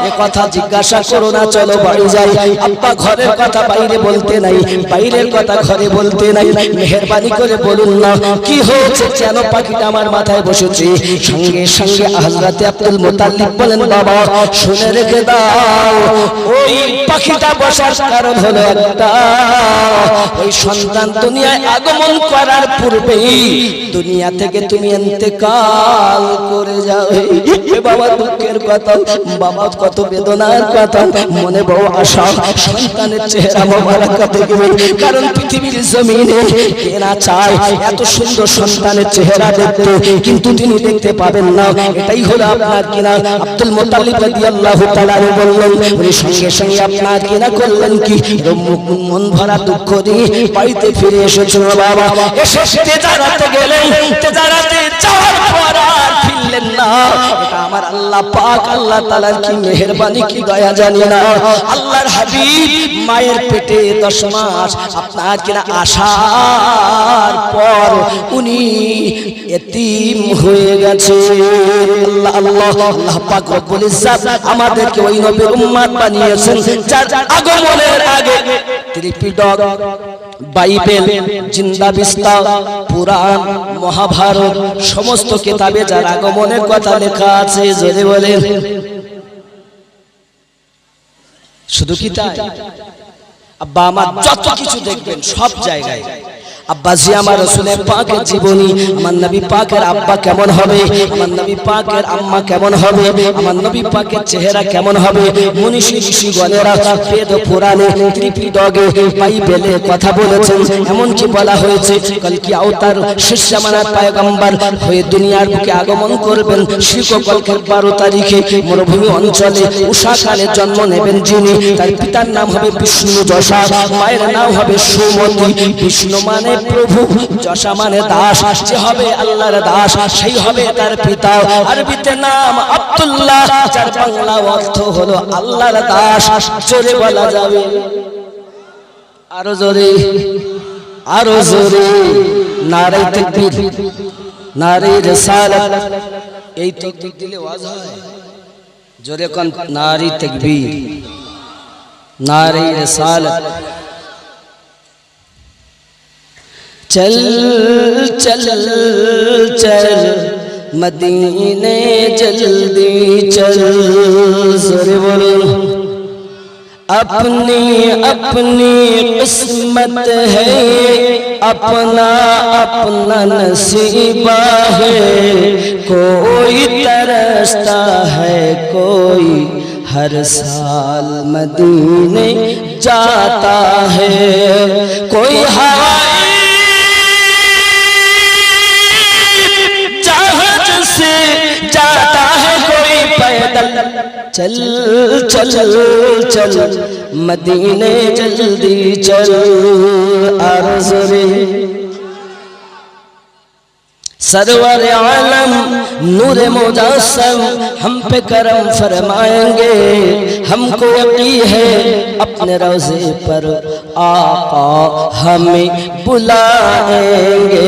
এ কথা জিজ্ঞাসা করো না, চলো বাড়ি যাই। আব্বা ঘরের কথা বাইরে বলতে নাই, বাইরের কথা ঘরে বলতে নাই, মেহেরবানি করে বলুন না কি হয়েছে, কেন পাখিটা আমার মাথায় বসেছে? সঙ্গে সঙ্গে হযরত আব্দুল মুতাল্লিব বলেন, বাবা শুনে রেখে দাও, ওই পাখিটা বসার কারণ হলো একটা, ওই সন্তান দুনিয়ায় আগমন করার পূর্বেই দুনিয়া থেকে তুমি ইন্তেকাল করে যাবে। বাবা দুঃখের কথা, বাবা কত বেদনার কথা, মনে বড় আশা সন্তানের চেহারা মোবারকা দেখবে, কারণ পৃথিবীর জমিনে কে না চায় এত সুন্দর সন্তানের চেহারা দেখতে, কিন্তু তিনি দেখতে পাবেন না। এটাই হলো আপনার কিনা আব্দুল মুতাল্লিব রাদিয়াল্লাহু তাআলা বললেন, উনি সঙ্গে সঙ্গে আপনার কিনা করলেন কি, মন ভরা দুঃখ দিয়ে বাড়িতে ফিরে এসেছেন। বাবা এসে তেজারাতে গেলেন, তেজারাতে যাওয়ার পর আর ফিরলেন না। এটা আমার আল্লাহ পাক আল্লাহ তাআলার কি মেহেরবানি, কি দয়া জানি না। আল্লাহর হাবিব মায়ের পেটে 10 মাস আপনার কিনা আসার পর উনি এতিম হয়ে গেছে। আল্লাহ আল্লাহ আল্লাহ পাক রব্বুল ইজ্জত আমাদেরকে ওই নবীর উম্মত বানিয়েছেন, যার আগমনের আগে ত্রিপিটক, বাইবেল, জিন্দা বিস্তা, পুরাণ, মহাভারত সমস্ত কিতাবে যার আগমনের কথা লেখা আছে। জোরে বলেন শুধু কি তাই? আব্বা আমার যত কিছু দেখবেন সব জায়গায় আব্বাজি আমার রাসূলের পাকের জীবনী, আমার নবী পাকের আব্বা কেমন হবে, আমার নবী পাকের আম্মা কেমন হবে, আমার নবী পাকের চেহারা কেমন হবে, মনীষী ঋষিগণেরা বেদ পুরাণে ত্রিপিটকে বাইবেলে কথা বলেছেন। এমনকি বলা হয়েছে কলকি অবতার শেষ জামানার পয়গম্বর হয়ে দুনিয়ার বুকে আগমন করবেন শিককলকের 12 তারিখে মরুভূমি অঞ্চলে উষাকালে জন্ম নেবেন যিনি। তার পিতার নাম হবে বিষ্ণু যশা, মায়ের নাম হবে সুমতি। বিষ্ণু মানে প্রভু, যশা মানে দাস, যে হবে আল্লাহর দাস সেই হবে তার পিতা। আরবিতে নাম আব্দুল্লাহ, যার বাংলা অর্থ হলো আল্লাহর দাস। জোরে বলা যাবে, আরো জোরে, আরো জোরে, নারে তাকবীর, নারে রিসালাত। এই তাকবীর দিলে ওয়াজ হয়, জোরে কোন নারে তাকবীর, নারে রিসালাত। चल चल चल मदीने जल्दी चल, जोरे बोलो। अपनी अपनी किस्मत है, अपना अपना नसीबा है। कोई तरसता है, कोई हर साल मदीने जाता है। कोई हवाई जाता है, कोई पैदल। चल चल चल मदीने जल्दी चल, आरज़े सरवर आलम नूर मुजस्सम हम पे करम फरमाएंगे। हमको यकीन है अपने रोज़े पर आका हमें बुलाएंगे।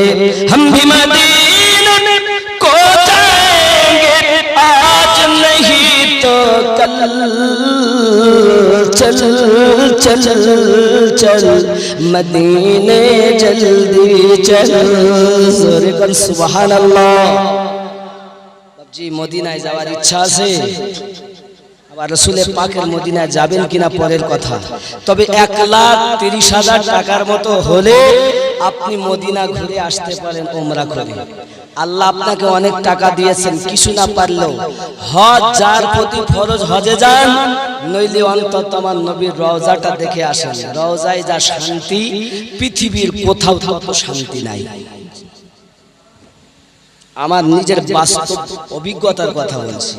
हम भी मदीने को जाएंगे, आज नहीं तो कल। चल चल चल मदीने जल्दी चल, जोरे कर सुभान अल्लाह। जी মদিনায় যাওয়ার ইচ্ছা আছে, আবার রাসূলের পাকের মদিনায় যাবেন কিনা পরের কথা। তবে 1,30,000 টাকার মতো হলে আপনি মদিনা ঘুরে আসতে পারেন উমরা করে। আল্লাহ আপনাকে অনেক টাকা দিয়েছেন, কিছু না পারলেও হজ যার প্রতি ফরজ হজে যান, নইলে অন্তত আমার নবীর রওজাটা দেখে আসেন। রওজায় যা শান্তি পৃথিবীর কোথাও তত শান্তি নাই। আমার নিজের বাস্তব অভিজ্ঞতার কথা বলছি।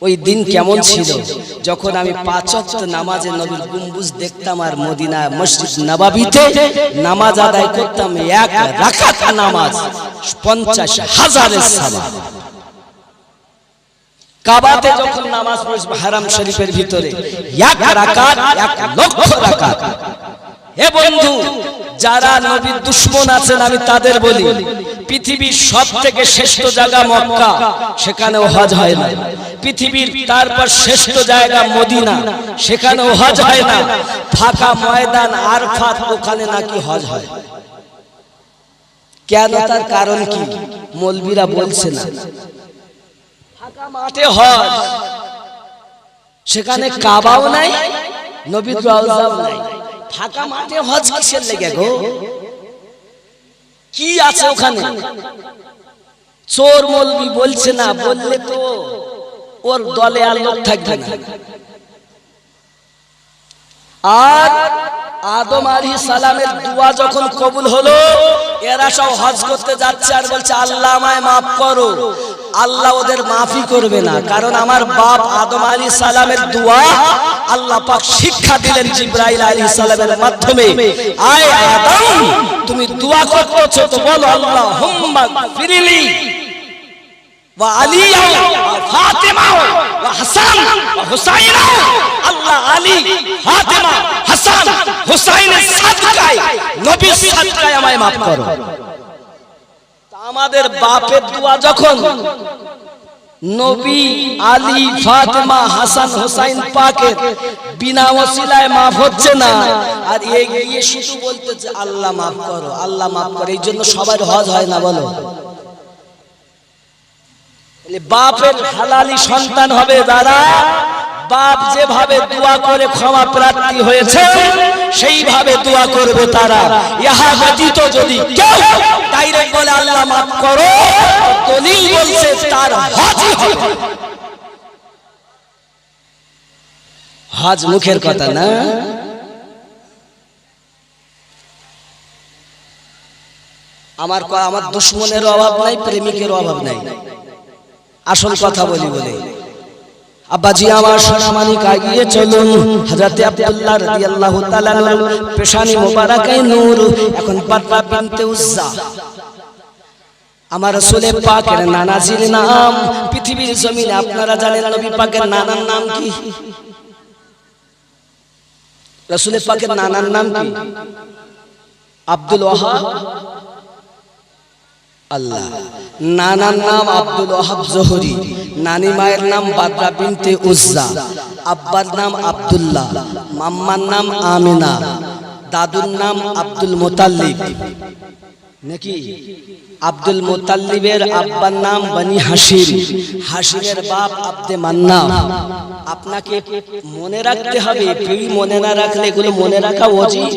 ওই দিন কেমন ছিল যখন আমি 5 ওয়াক্ত নামাজে নবীর গম্বুজ দেখতাম আর মদিনা মসজিদ নববীতে নামাজ আদায় করতাম। এক রাকাত নামাজ 50,000 সওয়াব। কাবাতে যখন নামাজ পড়ব হারাম শরীফের ভিতরে এক রাকাত 1,00,000 রাকাত। হে বন্ধু, যারা নবীর দুশমন আছেন আমি তাদের বলি, পৃথিবীর সবথেকে শ্রেষ্ঠ জায়গা মক্কা, সেখানেও হজ হয় না। পৃথিবীর তারপর শ্রেষ্ঠ জায়গা মদিনা, সেখানেও হজ হয় না। ফাঁকা ময়দান আরফাত, ওখানে নাকি হজ হয়। কেন? তার কারণ কি? মৌলবীরা বলছে না ফাঁকা মাঠে হজ, সেখানে কাবাও নাই, নবীর রওজাও নাই। ফাঁকা মাঠে হজ কিসের লেগে গো? কি আছে ওখানে? চোর মৌলবি বলছে না, বললে তো ওর দলে আর লোক থাকবে না। আর আদম আলাইহিস সালামের দোয়া যখন কবুল হলো, এরা সব হজ করতে যাচ্ছে আর বলছে আল্লাহ আমায় মাফ করো। আল্লাহ ওদের মাফই করবে না, কারণ আমার বাপ আদম আলাইহিস সালামের দোয়া আল্লাহ পাক শিক্ষা দিলেন জিবরাইল আলাইহিস সালামের মাধ্যমে। আয় আদম, তুমি দোয়া করতেছো তো বলো আল্লাহুম্মা ফিরলি ওয়া আলিয়া ওয়া ফাতিমা ওয়া হাসান ওয়া হুসাইন। আল্লাহ আলী, ফাতিমা, হাসান, হুসাইনের সাদকায়, নবীর সাদকায় আমায় maaf করো। আমাদের বাপের দোয়া যখন নবী, আলী, ফাতিমা, হাসান, হুসাইন পাকের বিনা ওসিলায় maaf হচ্ছে না, আর এগিয়ে শুধু বলতেছে আল্লাহ maaf করো, আল্লাহ maaf করো। এই জন্য সবার হজ হয় না বলো। বাপের হালালি সন্তান হবে যারা, বাপ যেভাবে দোয়া করে ক্ষমা প্রার্থী হয়েছে সেইভাবে দোয়া করবে তারা। ইহা ব্যতীত যদি কেউ ডাইরেক্ট বলে আল্লাহ মাফ করো, দলিল বলছে তার হজই হবে। হজ মুখের কথা না, আমার দুশ্মনের অভাব নাই, প্রেমিকের অভাব নাই, আসল কথা বলি বলে। আব্বাজি আমার সোনামানিক আগিয়ে চলুন। হযরতে আব্দুল্লাহ রাদিয়াল্লাহু তাআলা পেশানি মোবারকায় নূর। এখন বাদরা বিনতে উজ্জা আমার রাসূল পাকের নানাজির নাম। পৃথিবীর জমিনে আপনারা জানেন নবী পাকের নানার নাম কি? রাসূল পাকের নানার নাম কি? আব্দুল ওয়াহাব। আল্লাহ নানার নাম আব্দুল ওয়াহাব জোহরি, নানি মায়ের নাম বাদরা বিনতে উজ্জা, আব্বার নাম আব্দুল্লাহ, মাম্মার নাম আমিনা, দাদুর নাম আব্দুল মুতাল্লিব। নাকি আব্দুল মুতাল্লিবের আব্বার নাম বনি হাশিম, হাশিমের বাপ আব্দে মান্নাফ। আপনাকে মনে রাখতে হবে, কেউ মনে না রাখলে এগুলো মনে রাখা উচিত,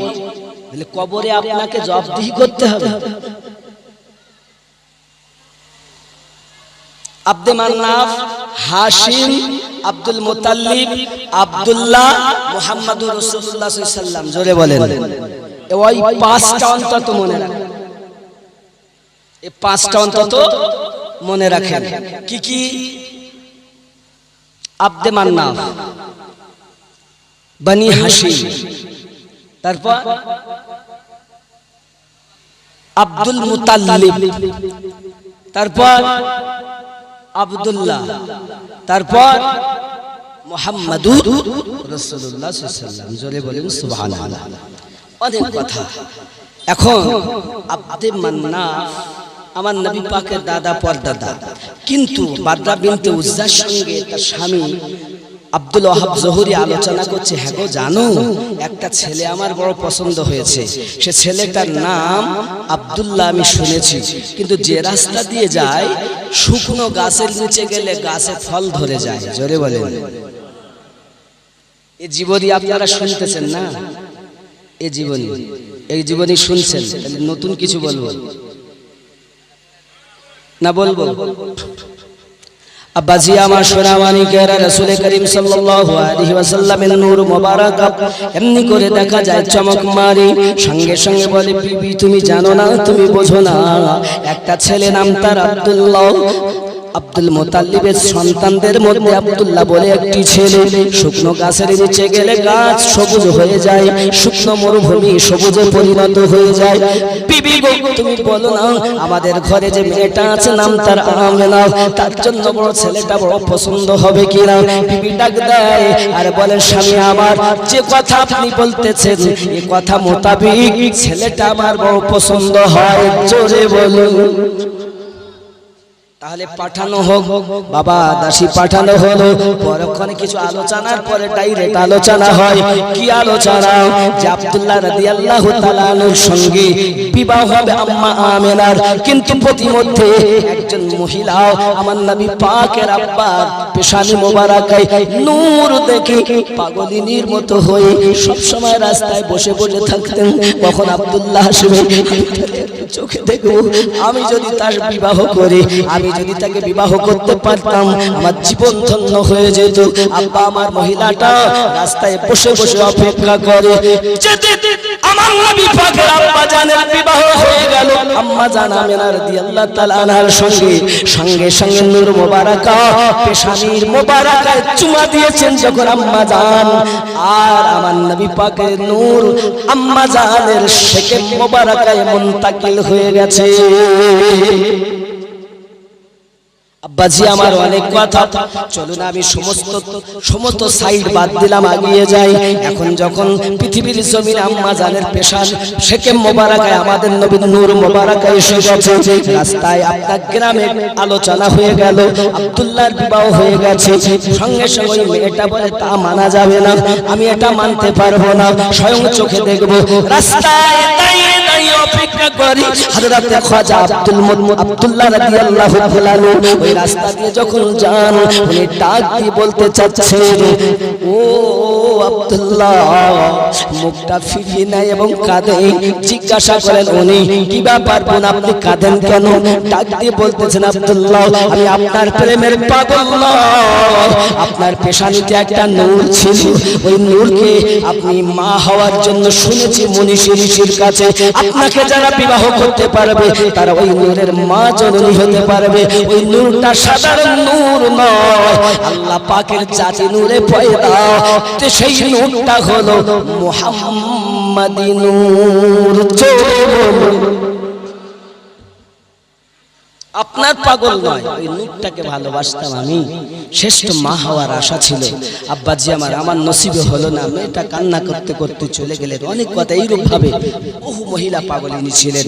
কবরে আপনাকে জবাবদিহি করতে হবে। আব্দে মান্নাফ, হাশিম, আব্দুল মুতাল্লিব, আব্দুল্লাহ, মুহাম্মাদুর রাসূলুল্লাহ সাল্লাল্লাহু আলাইহি ওয়াসাল্লাম। জোরে বলেন। ওই পাঁচটা অন্তত মনে রাখেন, এই পাঁচটা অন্তত মনে রাখেন। কি কি? আব্দে মান্নাফ, বনি হাশিম, তারপর আব্দুল মুতাল্লিব, তারপর আব্দুল্লাহ, তারপর মুহাম্মাদুর রাসূলুল্লাহ সাল্লাল্লাহু আলাইহি ওয়াসাল্লাম। জোরে বলেন সুবহানাল্লাহ। অনেক কথা। এখন আব্দে মান্নাফ আমার নবী পাকের দাদা পরদাদা, কিন্তু বাদরা বিনতে উজ্জার সঙ্গে তার স্বামী আব্দুল ওয়াহাব জোহরি আলোচনা করছে, হ্যাঁ গো জানো একটা ছেলে আমার বড় পছন্দ হয়েছে, সে ছেলেটার নাম আব্দুল্লাহ, আমি শুনেছি, কিন্তু যে রাস্তা দিয়ে যায় শুকনো গাছের নিচে গেলে গাছে ফল ধরে যায়। জোরে বলেন। এই জীবনী আপনারা শুনতেছেন না? এই জীবনী শুনছেন, তাহলে নতুন কিছু বলবো না? বলবো। আব্বাজি আমার সোনামানিকেরা, রাসূল করিম সাল্লাল্লাহু আলাইহি ওয়াসাল্লামের নূর মোবারক এমনি করে দেখা যায় চমক মারি, সঙ্গে সঙ্গে বলে বিবি তুমি জানো না, তুমি বোঝো না, একটা ছেলে নাম তার আব্দুল্লাহ। আব্দুল মুতাল্লিবের সন্তানদের মধ্যে আব্দুল্লাহ বলে একটি ছেলে। শুকনো গাছের নিচে গেলে গাছ সবুজ হয়ে যায়, শুকনো মরুভূমি সবুজে পরিণত হয়ে যায়। বিবি গো তুমি বলো না, আমাদের ঘরে যে মেয়েটা আছে নাম তার আমেনা, তার জন্য বড় ছেলেটা বড় পছন্দ হবে কিনা? বিবি ডাক দেয় আর বলে স্বামী আমার, যে কথা আপনি বলতেছেন এই কথা মোতাবেক ছেলেটা আমার বড় পছন্দ হয়। জোরে বলুন। তাহলে পাঠানো হোক। বাবা দাসী পাঠানো হলো। পরক্ষণে কিছু আলোচনার পরে ডাইরেক্ট আলোচনা হয়। কি আলোচনা? যে আব্দুল্লাহ রাদিয়াল্লাহু তাআলা আনহুর সঙ্গে বিবাহ হবে আম্মা আমিনার, কিন্তু প্রতিমধ্যে একজন মহিলা আমার নবী পাকের আব্বার পেশানি মোবারকায় নূর দেখে পাগলিনীর মতো হয়ে সব সময় রাস্তায় বসে বসে থাকতেন। কখন আব্দুল্লাহ আসবে, চোখে দেখবো, আমি যদি তার বিবাহ করি, আমি যদি তাকে বিবাহ করতে পারতাম আমার জীবন ধন্য হয়ে যেত। আব্বা আমার মহিলাটা রাস্তায় বসে বসে অপেক্ষা করে। আমার নবী পাকের আব্বা জানের বিবাহ হয়ে গেল আম্মা জান আমিনা রাদিয়াল্লাহু তাআলা আনহার সঙ্গে। সঙ্গে সঙ্গে নূর মোবারকা পেশানির মোবারকায় চুমা দিয়েছেন যখন আম্মা জান, আর আমার নবী পাকের নূর আম্মা জানের শেকে মোবারকায় মুনতাকিল হয়ে গেছে। আব্বাজি আমার অনেক কথা, চলুন আমি সমস্ত সাইড বাদ দিলাম, আগিয়ে যাই। এখন যখন পৃথিবীর জমিনে আম্মা জানের পেশান শেকে মোবারকায় আমাদের নবীর নূর মোবারকায় এসে গেছে, রাস্তায় আপনার গ্রামে আলোচনা হয়ে গেল, আব্দুল্লাহর বিবাহ হয়ে গেছে। সঙ্গে সঙ্গে মেয়েটা বলে তা মানা যাবে না, আমি এটা মানতে পারবো না, স্বয়ং চোখে দেখবো। রাস্তায় দাঁড়িয়ে দাঁড়িয়ে অপেক্ষা অপেক্ষা করি হযরত খাজা আব্দুল্লাহ রাদিয়াল্লাহু তাআলা ওই রাস্তা দিয়ে যখন যান উনি ডাক দিয়ে বলতে চাচ্ছেন ও আব্দুল্লাহ মুখটা ফিরিয়ে নেয় এবং কাঁদে জিজ্ঞাসা করেন উনি কি ব্যাপার বোন আপনি কাঁদেন কেন ডাক দিয়ে বলতেছেন আব্দুল্লাহ আমি আপনার প্রেমের পাগল আপনার পেশানিতে একটা নূর ছিল ওই নূরকে আপনি মা হওয়ার জন্য শুনেছি মনীষী ঋষির কাছে আপনাকে যারা বিবাহ করতে পারবে তারা ওই নূরের মা জননী হতে পারবে ওই নূরটা সাধারণ নূর নয় আল্লাহ পাকের জাতি নূরে পয়দা তো সেই নূরটা হলো মুহাম্মাদি নূর আপনার পাগল নয় ওই নূরটাকে ভালোবাসতাম আমি শ্রেষ্ঠ মা হওয়ার আশা ছিল আব্বাজি আমার নসিবে হলো না মেয়েটা কান্না করতে করতে চলে গেলেন অনেক কথা এইরূপ ভাবে বহু মহিলা পাগলিনী ছিলেন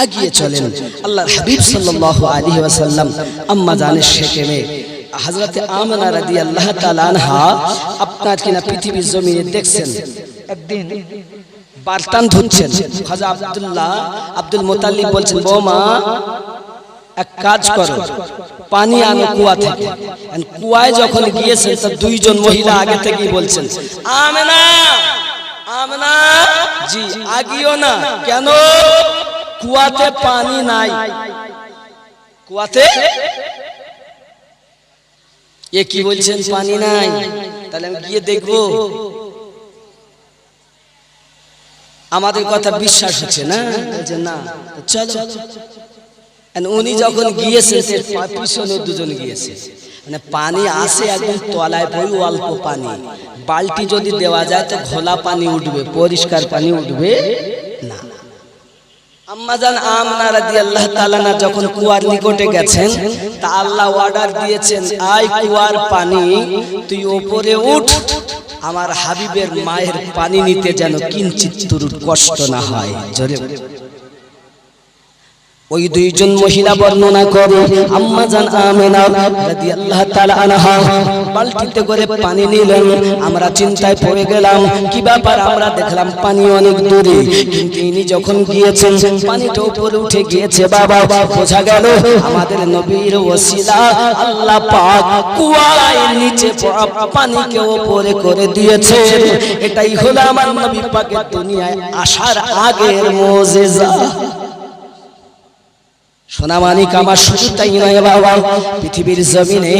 আগিয়ে চলেন আল্লাহর হাবিব সাল্লাল্লাহু আলাইহি ওয়াসাল্লাম আম্মা জানের শেখে মেয়ে হযরতে আমিনা রাদিয়াল্লাহু তাআলা আনহা আপনার কিনা পৃথিবীর জমিনে দেখছেন একদিন বারতান ধুচ্ছেন খাজা আব্দুল মুতাল্লিব বলছেন বৌমা এক কাজ করো পানি আনো কুয়া থেকে কুয়ায় যখন গিয়েছেন তো দুইজন মহিলা আগে থেকেই বলছেন আমিনা আমিনা জি আগিও না কেন কুয়াতে পানি নাই কুয়াতে এ কি বলছেন পানি নাই তাহলে আমি গিয়ে দেখবো আমাদের কথা বিশ্বাস হচ্ছে না যে না চলো উনি যখন গিয়েছেন পিছনে দুজন গিয়েছে মানে পানি আসে একদম তলায় পড়ে অল্প পানি বালতি যদি দেওয়া যায় তো ঘোলা পানি উঠবে পরিষ্কার পানি উঠবে না আম্মাজান আমিনা রাদিয়াল্লাহু তাআলা যখন কুয়ার নিকটে গেছেন তা আল্লাহ অর্ডার দিয়েছেন আই কুয়ার পানি তুই উপরে উঠ আমার হাবিবের মায়ের পানি নিতে যেন কিঞ্চিত কষ্ট না হয় জোরে ওই দুইজন মহিলা বর্ণনা করে আম্মাজান আমিনা রাদিয়াল্লাহু তাআলা আনহা বালতিতে করে পানি নিলেন আমরা চিন্তায় পড়ে গেলাম কি ব্যাপার আমরা দেখলাম পানি অনেক দূরে কিন্তু ইনি যখন গিয়েছেন পানিটা উপরে উঠে গিয়েছে বাবা বোঝা গেল আমাদের নবীর ওসিলা আল্লাহ পাক কুয়ার নিচে পানিকে উপরে করে দিয়েছেন এটাই হলো আমার নবী পাকের দুনিয়ায় আসার আগের মুজিজা সোনামানিক আমার শুধু তাই নয় বাবা পৃথিবীর জমিনে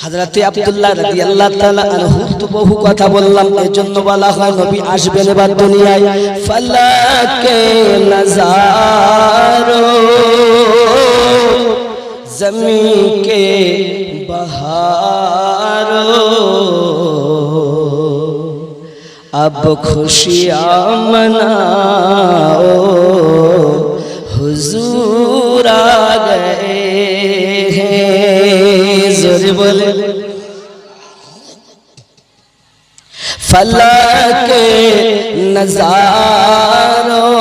হযরতে আব্দুল্লাহ রাদিয়াল্লাহু তাআলা আনহু তো বহু কথা বললাম এজন্য বলা হয় নবী আসবেন এবার দুনিয়ায় ফালাকে নজারো জমিন কে বহারো अब खुशियां मनाओ हुजूर आ गए हैं जोरे बोले फलक नजारों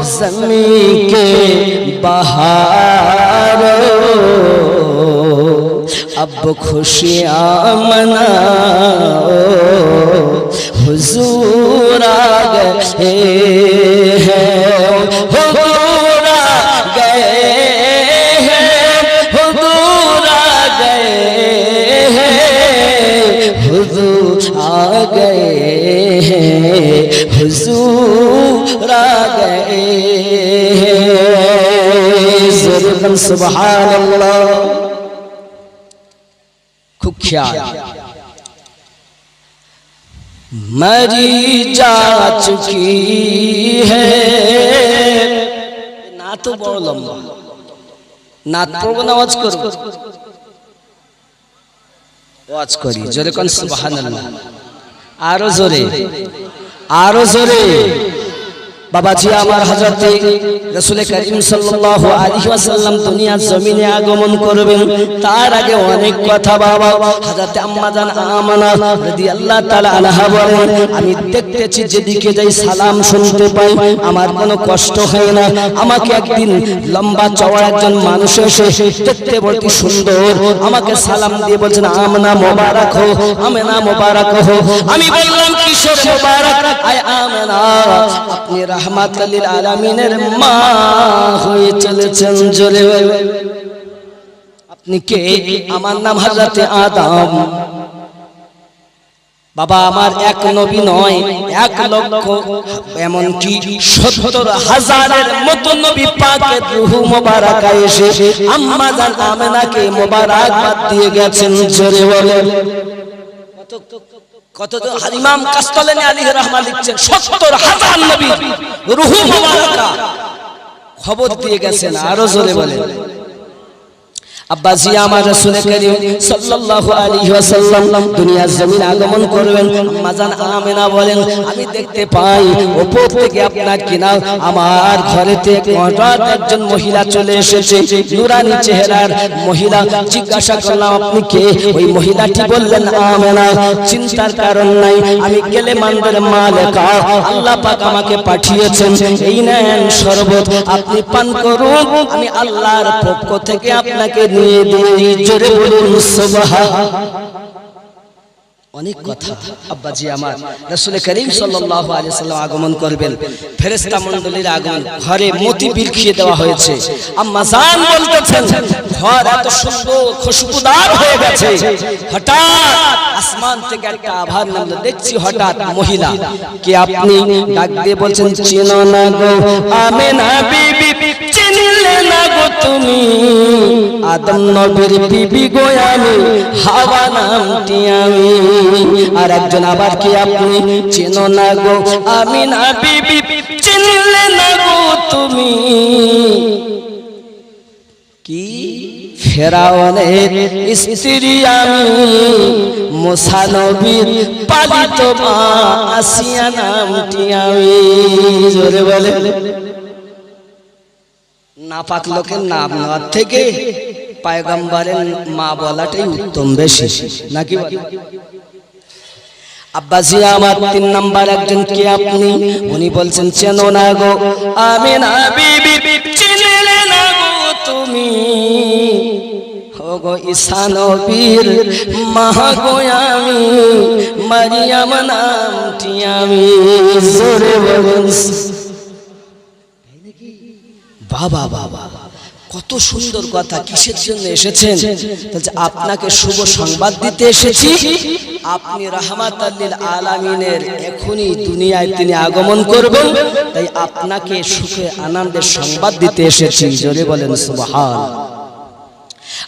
ज़मीं के बहारों अब खुशियां मनाओ हुजूर आ गए हैं हुजूर आ गए हैं हुजूर आ गए हैं हुजूर आ गए हैं हुजूर आ गए हैं सुभान अल्लाह खूब ख्याल मरी जा चुकी है ना तो बड़ लंबा ना पढ़ब ना आवाज करो आवाज करी जोरे कौन सुभान अल्लाह आरो जोरे বাবাজি আমার হযরতে রাসূল করিম সাল্লাল্লাহু আলাইহি ওয়াসাল্লাম দুনিয়ার জমিনে আগমন করবেন তার আগে অনেক কথা বাবা হযরতে আম্মা জান আমানা রাদিয়াল্লাহু তাআলা আনহা বলেন আমি দেখতেছি যেদিকে যাই সালাম শুনতে পাই আমার কোনো কষ্ট হয় না আমাকে একদিন লম্বা চওড়া একজন মানুষ এসে দেখতে বলতে সুন্দর আমাকে সালাম দিয়ে বলছেন আমনা মোবারক হো আমেনা মোবারক হো আমি বললাম কিসের মোবারক আয় আমেনা আপনি রাহমাতুল লিল আলামিনের মা হয়ে চলেছেন জোরে আপনি কে আমার নাম হযরতে আদম বাবা আমার এক নবী নয় 1 লক্ষ এমন কি 70,000-এর মত নবী পাকের রূহ মোবারক এসে আম্মা জান আমেনাকে মোবারকবাদ দিয়ে গেছেন জোরে বলেন কত ইমাম কাসতালানী আলাইহি রাহমাত লিখছেন 70,000 নবী রূহ মোবারক খবর দিয়ে গেছেন আরো জোরে বলেন আব্বাজি আমার রাসূল করিম সাল্লাল্লাহু আলাইহি ওয়াসাল্লাম দুনিয়ার জমিনে আগমন করবেন আম্মা জান আমেনা বলেন আমি দেখতে পাই উপর থেকে আপনার কিনা আমার ঘরেতে হঠাৎ একজন মহিলা চলে এসেছে নূরানি চেহারার মহিলা জিজ্ঞাসা করলাম আপনি কে ওই মহিলাটি বললেন আমেনা চিন্তার কারণ নাই আমি কেলেমানদের মালিকা আল্লাহ পাক আমাকে পাঠিয়েছেন এই নেন শরবত আপনি পান করুন আমি আল্লাহর পক্ষ থেকে আপনাকে জোরে বলুন সুবহান অনেক কথা আব্বাজি আমার রাসূল করিম সাল্লাল্লাহু আলাইহি ওয়াসাল্লাম আগমন করবেন ফেরেশতা মণ্ডলীর আগমন ঘরে মতি বিলখিয়ে দেওয়া হয়েছে আম্মা জান বলতেছেন ঘর এত সুন্দর খুশবুদার হয়ে গেছে হঠাৎ আসমান থেকে একটা আভার নামলো দেখছি হঠাৎ মহিলা কে আপনি ডাক দিয়ে বলছেন চেনো না গো আমেনা বিবি চিনলে না গো তুমি আদম নবীর বিবি গো আমি হাওয়া নামটি আমি আর একজন আবার কি আপনি চেনো না গো আমিনা বিবি চিনলে না গো তুমি কি ফেরাউনের স্ত্রী আমি মুসা নবীর পালিত মা আসিয়া নামটি আমি জোরে বলে নাপাক লোকের নাম নেওয়ার থেকে পয়গম্বরের মা বলাটাই উত্তম বেশি নাকি আব্বাজি আমার 3 নাম্বার একজন কে আপনি উনি বলছেন চেনো না গো আমিনা বিবি চিনলে না গো তুমি ও গো ঈসা নবীর মা গো আমি মারিয়াম নামটি আমি জোরে বলুন বাবা বাবা কত সুন্দর কথা কিসের জন্য এসেছেন বলছে আপনাকে শুভ সংবাদ দিতে এসেছি আপনি রাহমাতুল লিল আলামিনের এখনি দুনিয়ায় তিনি আগমন করবেন তাই আপনাকে সুখে আনন্দের সংবাদ দিতে এসেছি জোরে বলেন সুবহান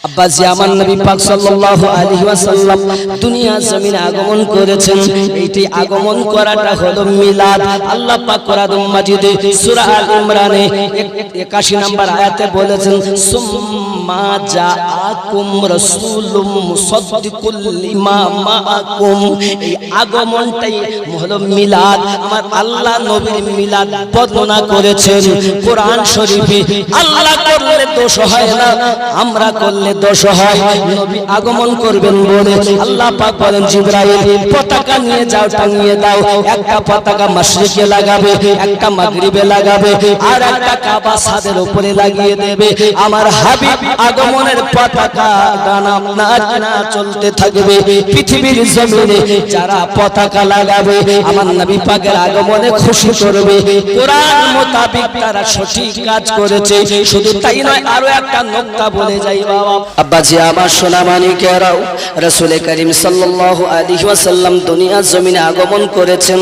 আব্বাজি আমার নবী পাক সাল্লাল্লাহু আলাইহি ওয়াসাল্লাম দুনিয়া জমিনে আগমন করেছেন এইটি আগমন করাটা হলো মিলাদ আল্লাহ পাক কোরআন মাজিদে সূরা আল ইমরানে 81 নম্বর আয়াতে বলেছেন সুম্মা জাআকুম রাসূলুম মুসাদ্দিকুল লিমা মাআকুম এই আগমনটাই হলো মিলাদ আমার আল্লাহ নবীর মিলাদ বর্ণনা করেছেন কোরআন শরীফে আল্লাহ করলে দোষ হয় না আমরা করলে দোষ হয় নবী আগমন করবেন বলে আল্লাহ পাক বলেন জিবরাইল পতাকা নিয়ে যাও টাঙিয়ে দাও একটা পতাকা মাশরিকে লাগাবে একটা মাগরিবে লাগাবে আর একটা কাবা ছাদের উপরে লাগিয়ে দেবে আমার হাবিব আগমনের পতাকা গান না চলতে থাকবে পৃথিবীর জমিনে যারা পতাকা লাগাবে আমার নবী পাকের আগমনে খুশি করবে কোরআন মোতাবেক তারা সঠিক কাজ করেছে শুধু তাই নয় আরো একটা নুকতা বলে যাই বাবা আব্বাজি আমার সোনা মানিকেরাও রাসূল করিম সাল্লাল্লাহু আলাইহি ওয়াসাল্লাম দুনিয়ার জমিনে আগমন করেছেন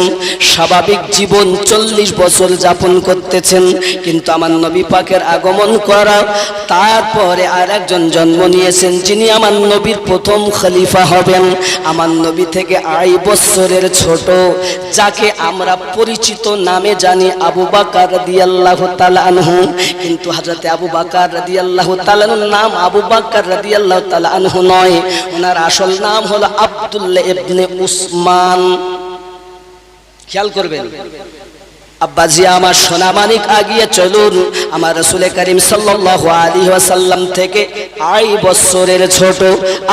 স্বাভাবিক জীবন 40 বছর যাপন করতেছেন কিন্তু আমার নবী পাকের আগমন করা তারপরে আরেকজন জন্ম নিয়েছেন যিনি আমার নবীর প্রথম খলিফা হবেন আমার নবী থেকে 8 বছরের ছোট যাকে আমরা পরিচিত নামে জানি আবু বকর রাদিয়াল্লাহু তাআলা আনহু কিন্তু হযরত আবু বকর রাদিয়াল্লাহু তাআলা নাম আবু বকর রাদিয়াল্লাহু তাআলা আনহু নয় ওনার আসল নাম হলো আব্দুল্লাহ ইবনে উসমান খেয়াল করবেন আব্বাজি আমার সোনা মানিক আগিয়ে চলুন, আমার রাসূল করিম সাল্লাল্লাহু আলাইহি ওয়াসাল্লাম থেকে 2.5 বছরের ছোট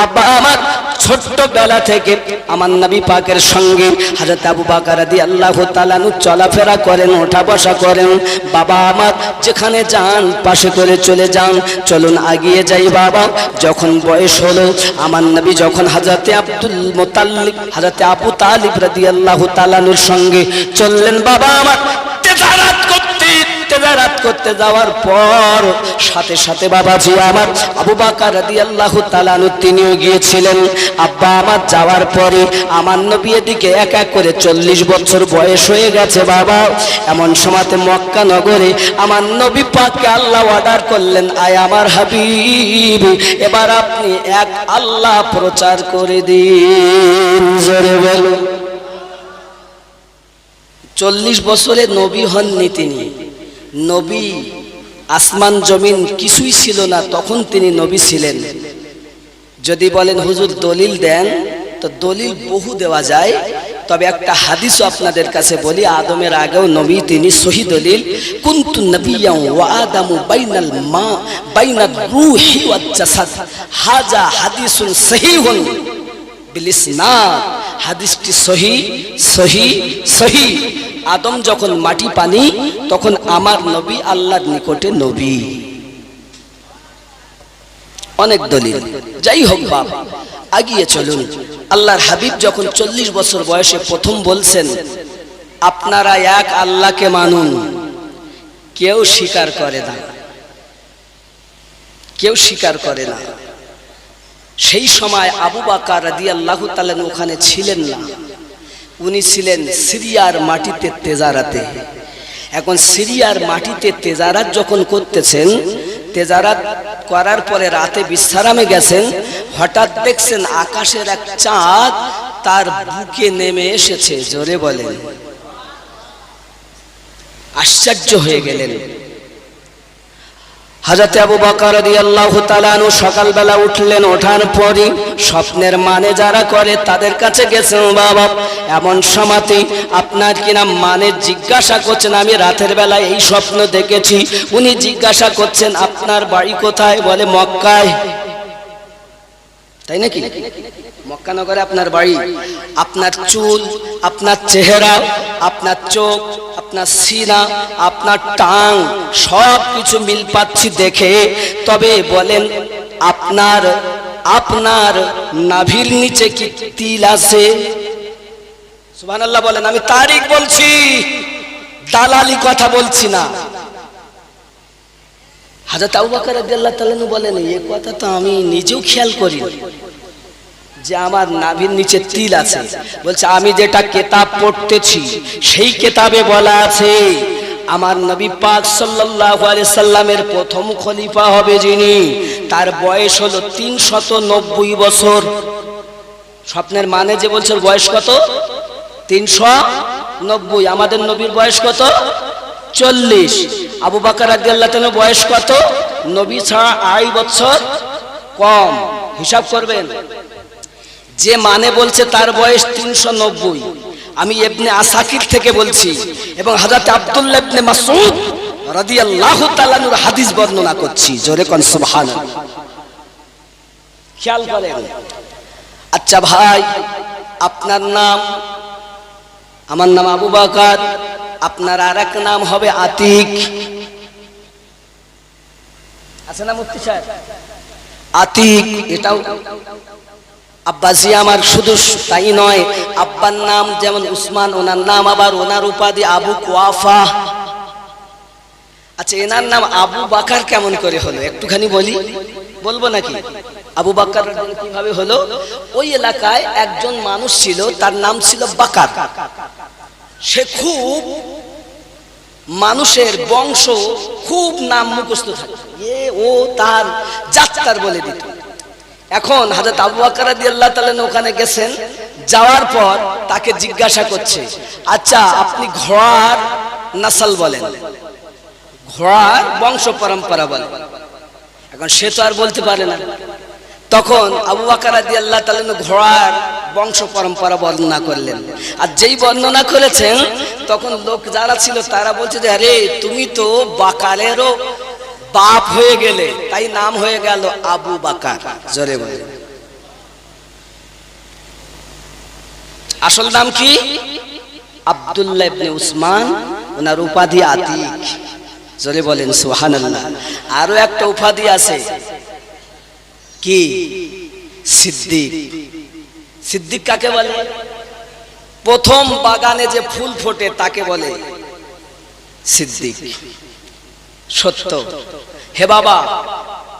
আব্বা আমার ছোট্ট বেলা থেকে আমার নবী পাকের সঙ্গে হযরত আবু বকর রাদিয়াল্লাহু তাআলা চলাফেরা করেন, ওঠা বসা করেন। বাবা আমার যেখানে যান পাশে করে চলে যান, চলুন আগিয়ে যাই বাবা। যখন বয়স হলো আমার নবী যখন হযরত আব্দুল মুতাল্লিব হযরত আবু তালিব রাদিয়াল্লাহু তাআলার সঙ্গে চললেন বাবা আমার তেজারাত করতে যাওয়ার পর সাথে সাথে বাবাজি আমার আবু বকর রাদিয়াল্লাহু তাআলা তিনিও গিয়েছিলেন। আব্বা আমার যাওয়ার পরে আমার নবী এদিকে এক এক করে 40 বছর বয়স হয়ে গেছে বাবা। এমন সময়তে মক্কা নগরে আমার নবী পাককে আল্লাহ অর্ডার করলেন, আয় আমার হাবিব এবার আপনি এক আল্লাহ প্রচার করে দিন। জোরে বলো। 40 বছরে নবী হননি তিনি। নবী আসমান জমিন কিছুই ছিল না, তখন তিনি নবী ছিলেন। যদি বলেন হুজুর দলিল দেন, তো দলিল বহু দেওয়া যায়, তবে একটা হাদিসও আপনাদের কাছে বলি। আদমের আগেও নবী তিনি, সহি দলিল। কুনতু নবিয়্যান ওয়া আদামু বাইনার রূহি ওয়াজ জাসাদ, হাজা হাদিসুন সহিহুন বিল ইসনাদ। হাদিসটি সহি সহি সহি। আদম যখন মাটি পানি, তখন আমার নবী আল্লাহর নিকটে নবী। অনেক দলিল, যাই হোক বাপ আগিয়ে চলুন। আল্লাহর হাবিব যখন 40 বছর বয়সে প্রথম বলছেন, আপনারা এক আল্লাহকে মানুন, কেউ স্বীকার করে না, কেউ স্বীকার করে না। সেই সময় আবু বকর রাদিয়াল্লাহু তাআলা ওখানে ছিলেন না, উনি ছিলেন সিরিয়ার মাটিতে তেজারাতে। এখন সিরিয়ার মাটিতে তেজারাত যখন করতেছেন, তেজারাত করার পরে রাতে বিশ্রামে গেছেন, হঠাৎ দেখছেন আকাশের এক চাঁদ তার বুকে নেমে এসেছে। জোরে বলেন। আশ্চর্য হয়ে গেলেন। হযরত আবু বকর রাদিয়াল্লাহু তাআলা সকালবেলা উঠলেন, ওঠার পরই স্বপ্নের মানে যারা করে তাদের কাছে গেছেন। বাবা এমন সময়তে আপনার কিনা মানে জিজ্ঞাসা করছেন, আমি রাতের বেলা এই স্বপ্ন দেখেছি। উনি জিজ্ঞাসা করছেন, আপনার বাড়ি কোথায়? বলে মক্কায়। তাই নাকি? মক্কা নগরে আপনার বাড়ি। আপনার চুল, আপনার চেহারা, আপনার চোখ, আপনার সিনা, আপনার টাং সব কিছু মিল পাচ্ছি দেখে, তবে বলেন আপনার আপনার নাভির নিচে কি তিল আছে? সুবহানাল্লাহ বলেন। আমি তারিখ বলছি, দালালি কথা বলছি না। হযরত আবু বকর রাদিয়াল্লাহু তাআলা বলেন, এই কথা তো আমি নিজেও খেয়াল করি যে আমার নাভির নিচে তিল আছে। বলছে, আমি যেটা কিতাব পড়তেছি সেই কিতাবে বলা আছে আমার নবী পাক সাল্লাল্লাহু আলাইহি সাল্লামের প্রথম খলিফা হবে যিনি, তার বয়স হলো 390 বছর। স্বপ্নের মানে যে বলছে বয়স কত? 390। আমাদের নবীর বয়স কত? 40। আবু বকর রাদিয়াল্লাহু তাআলা বয়স কত? নবী ছাড়া 2.5 বছর কম। হিসাব করবেন। যে মানে বলছে তার বয়স 390। আমি ইবনে আসাকির থেকে বলছি, এবং হযরত আব্দুল্লাহ ইবনে মাসউদ রাদিয়াল্লাহু তাআলা এর হাদিস বর্ণনা করছি। জোরে কোন সুবহানাল্লাহ। খেয়াল করেন। আচ্ছা ভাই, আপনার নাম? আমার নাম আবু বকর। আপনার আরেক নাম হবে আতিক, আছে না মুফতি সাহেব? আতিক। এটাও আব্বাজি আমার শুধু তাই নয়, আব্বার নাম যেমন উসমান, ওনার নাম আবার ওনার উপাধি আবু কুয়াফা। আচ্ছা, এনার নাম আবু বকর কেমন করে হলো একটুখানি বলি, বলবো নাকি? আবু বকর কিভাবে হলো? ওই এলাকায় একজন মানুষ ছিল, তার নাম ছিল বকর। সে খুব মানুষের বংশ, খুব নাম মুখস্থ থাকে, ও তার যাত্রার বলে দিত। এখন হযরত আবু বকর রাদিয়াল্লাহু তাআলা ওখানে গেছেন, যাওয়ার পর তাকে জিজ্ঞাসা করছে, আচ্ছা আপনি ঘোড়ার নসল বলেন, ঘোড়ার বংশ পরম্পরা বলেন। এখন সে তো আর বলতে পারে না, তখন আবু বকর রাদিয়াল্লাহু তাআলা ঘোড়ার বংশ পরম্পরা বর্ণনা করলেন। আর যেই বর্ণনা করেছেন তখন লোক যারা ছিল তারা বলছে যে আরে তুমি তো বাকারেরও বাপ হয়ে গেলে, তাই নাম হয়ে গেল আবু বকর। জোরে বলে আসল নাম কি? আব্দুল্লাহ ইবনে উসমান, ওনার উপাধি আতিক। জোরে বলেন সুবহানাল্লাহ। আরো একটা উপাধি আছে কি? সিদ্দিক। সিদ্দিক কাকে বলে? প্রথম বাগানে যে ফুল ফোটে তাকে বলে সিদ্দিক। সত্য। হে বাবা,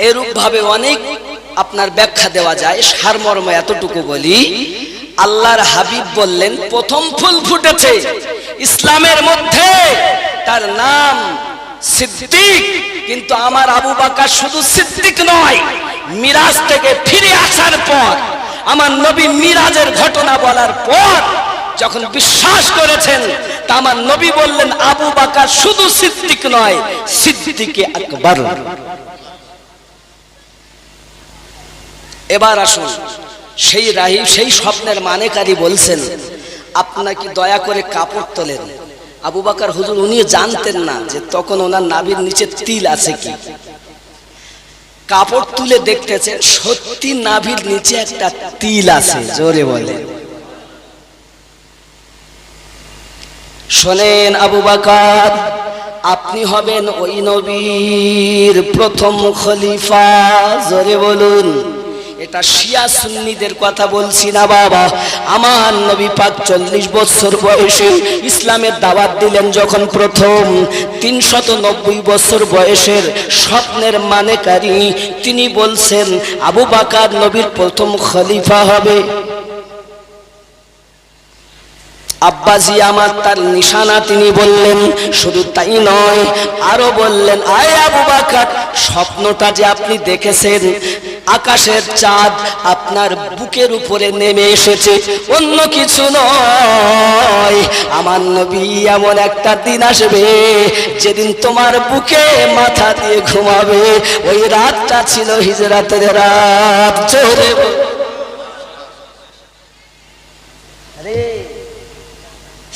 এরূপ ভাবে অনেক আপনার ব্যাখ্যা দেওয়া যায়, সারমর্ম এতটুকু বলি, আল্লাহর হাবিব বললেন প্রথম ফুল ফুটেছে ইসলামের মধ্যে, তার নাম সিদ্দিক। কিন্তু আমার আবু বকর শুধু সিদ্দিক নয়, মিরাজ থেকে ফিরে আসার পর, আমার নবী মিরাজের ঘটনা বলার পর যখন বিশ্বাস করেছেন, তা আমার নবী বললেন আবু বকর শুধু সিদ্দিক নয়, সিদ্দিকে আকবর। এবার আসুন, সেই রাহি, সেই স্বপ্নের মানেকারী বলছেন আপনাকে দয়া করে কাপড় তোলেন। আবু বকর হুজুর উনি জানতেন না যে তখন ওনার নাভির নিচে তিল আছে কি। কাপড় তুলে দেখতেছে সত্যি নাভির নিচে একটা তিল আছে। জোরে বলে শোনেন আবু বকর, আপনি হবেন ওই নবীর প্রথম খলিফা। জোরে বলুন। এটা শিয়া সুন্নিদের কথা বলছি না বাবা। আমার নবী পাক 40 বছর বয়সে ইসলামের দাওয়াত দিলেন যখন প্রথম, 390 বছর বয়সের স্বপ্নের মানেকারী তিনি বলছেন আবু বকর নবীর প্রথম খলিফা হবে। আব্বাজি আমার তার নিশানা তিনি বললেন। শুধু তাই নয়, আরো বললেন আয় আবু বকর, স্বপ্নটা যে আপনি দেখেছেন, আকাশের চাঁদ আপনার বুকের উপরে নেমে এসেছে, অন্য কিছু নয়। আমার নবী এমন একটা দিন আসবে যেদিন তোমার বুকে মাথা দিয়ে ঘুমাবে। ওই রাতটা ছিল হিজরাতের রাত। জোরে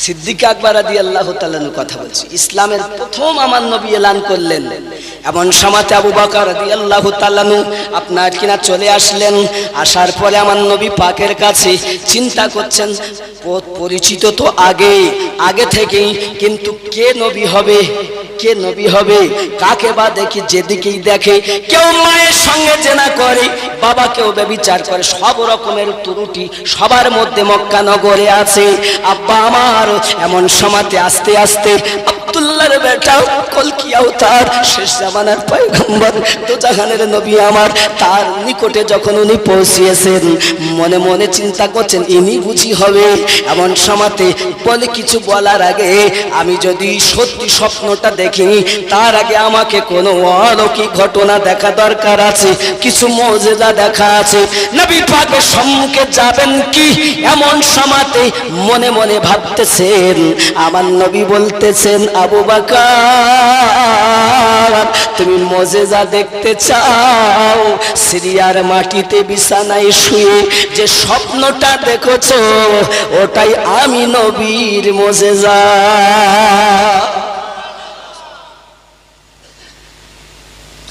সিদ্দিক আকবর রাদিয়াল্লাহু তাআলা কথা বলছি। ইসলামের প্রথম আমার নবী এলান করলেন, এমন সময়তে আবু বকর রাদিয়াল্লাহু তাআলা আপনার কিনা চলে আসলেন। আসার পরে আমার নবী পাকের কাছে চিন্তা করছেন, পরিচিত তো আগে থেকেই, কিন্তু কে নবী হবে, কে নবী হবে, কাকে বা দেখি, যেদিকেই দেখে কেউ মায়ের সঙ্গে জেনা করে, বাবাকেও ব্যভিচার করে, সব রকমের ত্রুটি সবার মধ্যে মক্কা নগরে আছে। আব্বা আমার এমন সময়তে আস্তে আস্তে আব্দুল্লাহর বেটা কলকি আওতার শেষ জামানার পয়গম্বর দোজাহানের নবী আমার, তার নিকটে যখন উনি পৌঁছিয়েছেন, মনে মনে চিন্তা করছেন ইনি বুঝি হবে। এমন সময়তে বলে কিছু বলার আগে আমি যদি সত্যি স্বপ্নটা দেখি, তার আগে আমাকে কোনো অলৌকিক ঘটনা দেখা দরকার আছে, কিছু মুজিজা দেখা আছে। নবী পাকের সম্মুখে যাবেন কি, এমন সময়তে মনে মনে ভাবতেছেন, আমার নবী বলতেছেন আবু বকর তুমি মুজিজা দেখতে চাও, সিরিয়ার মাটিতে বিছানায় শুয়ে যে স্বপ্নটা দেখেছো ওটাই আমি নবীর মুজিজা।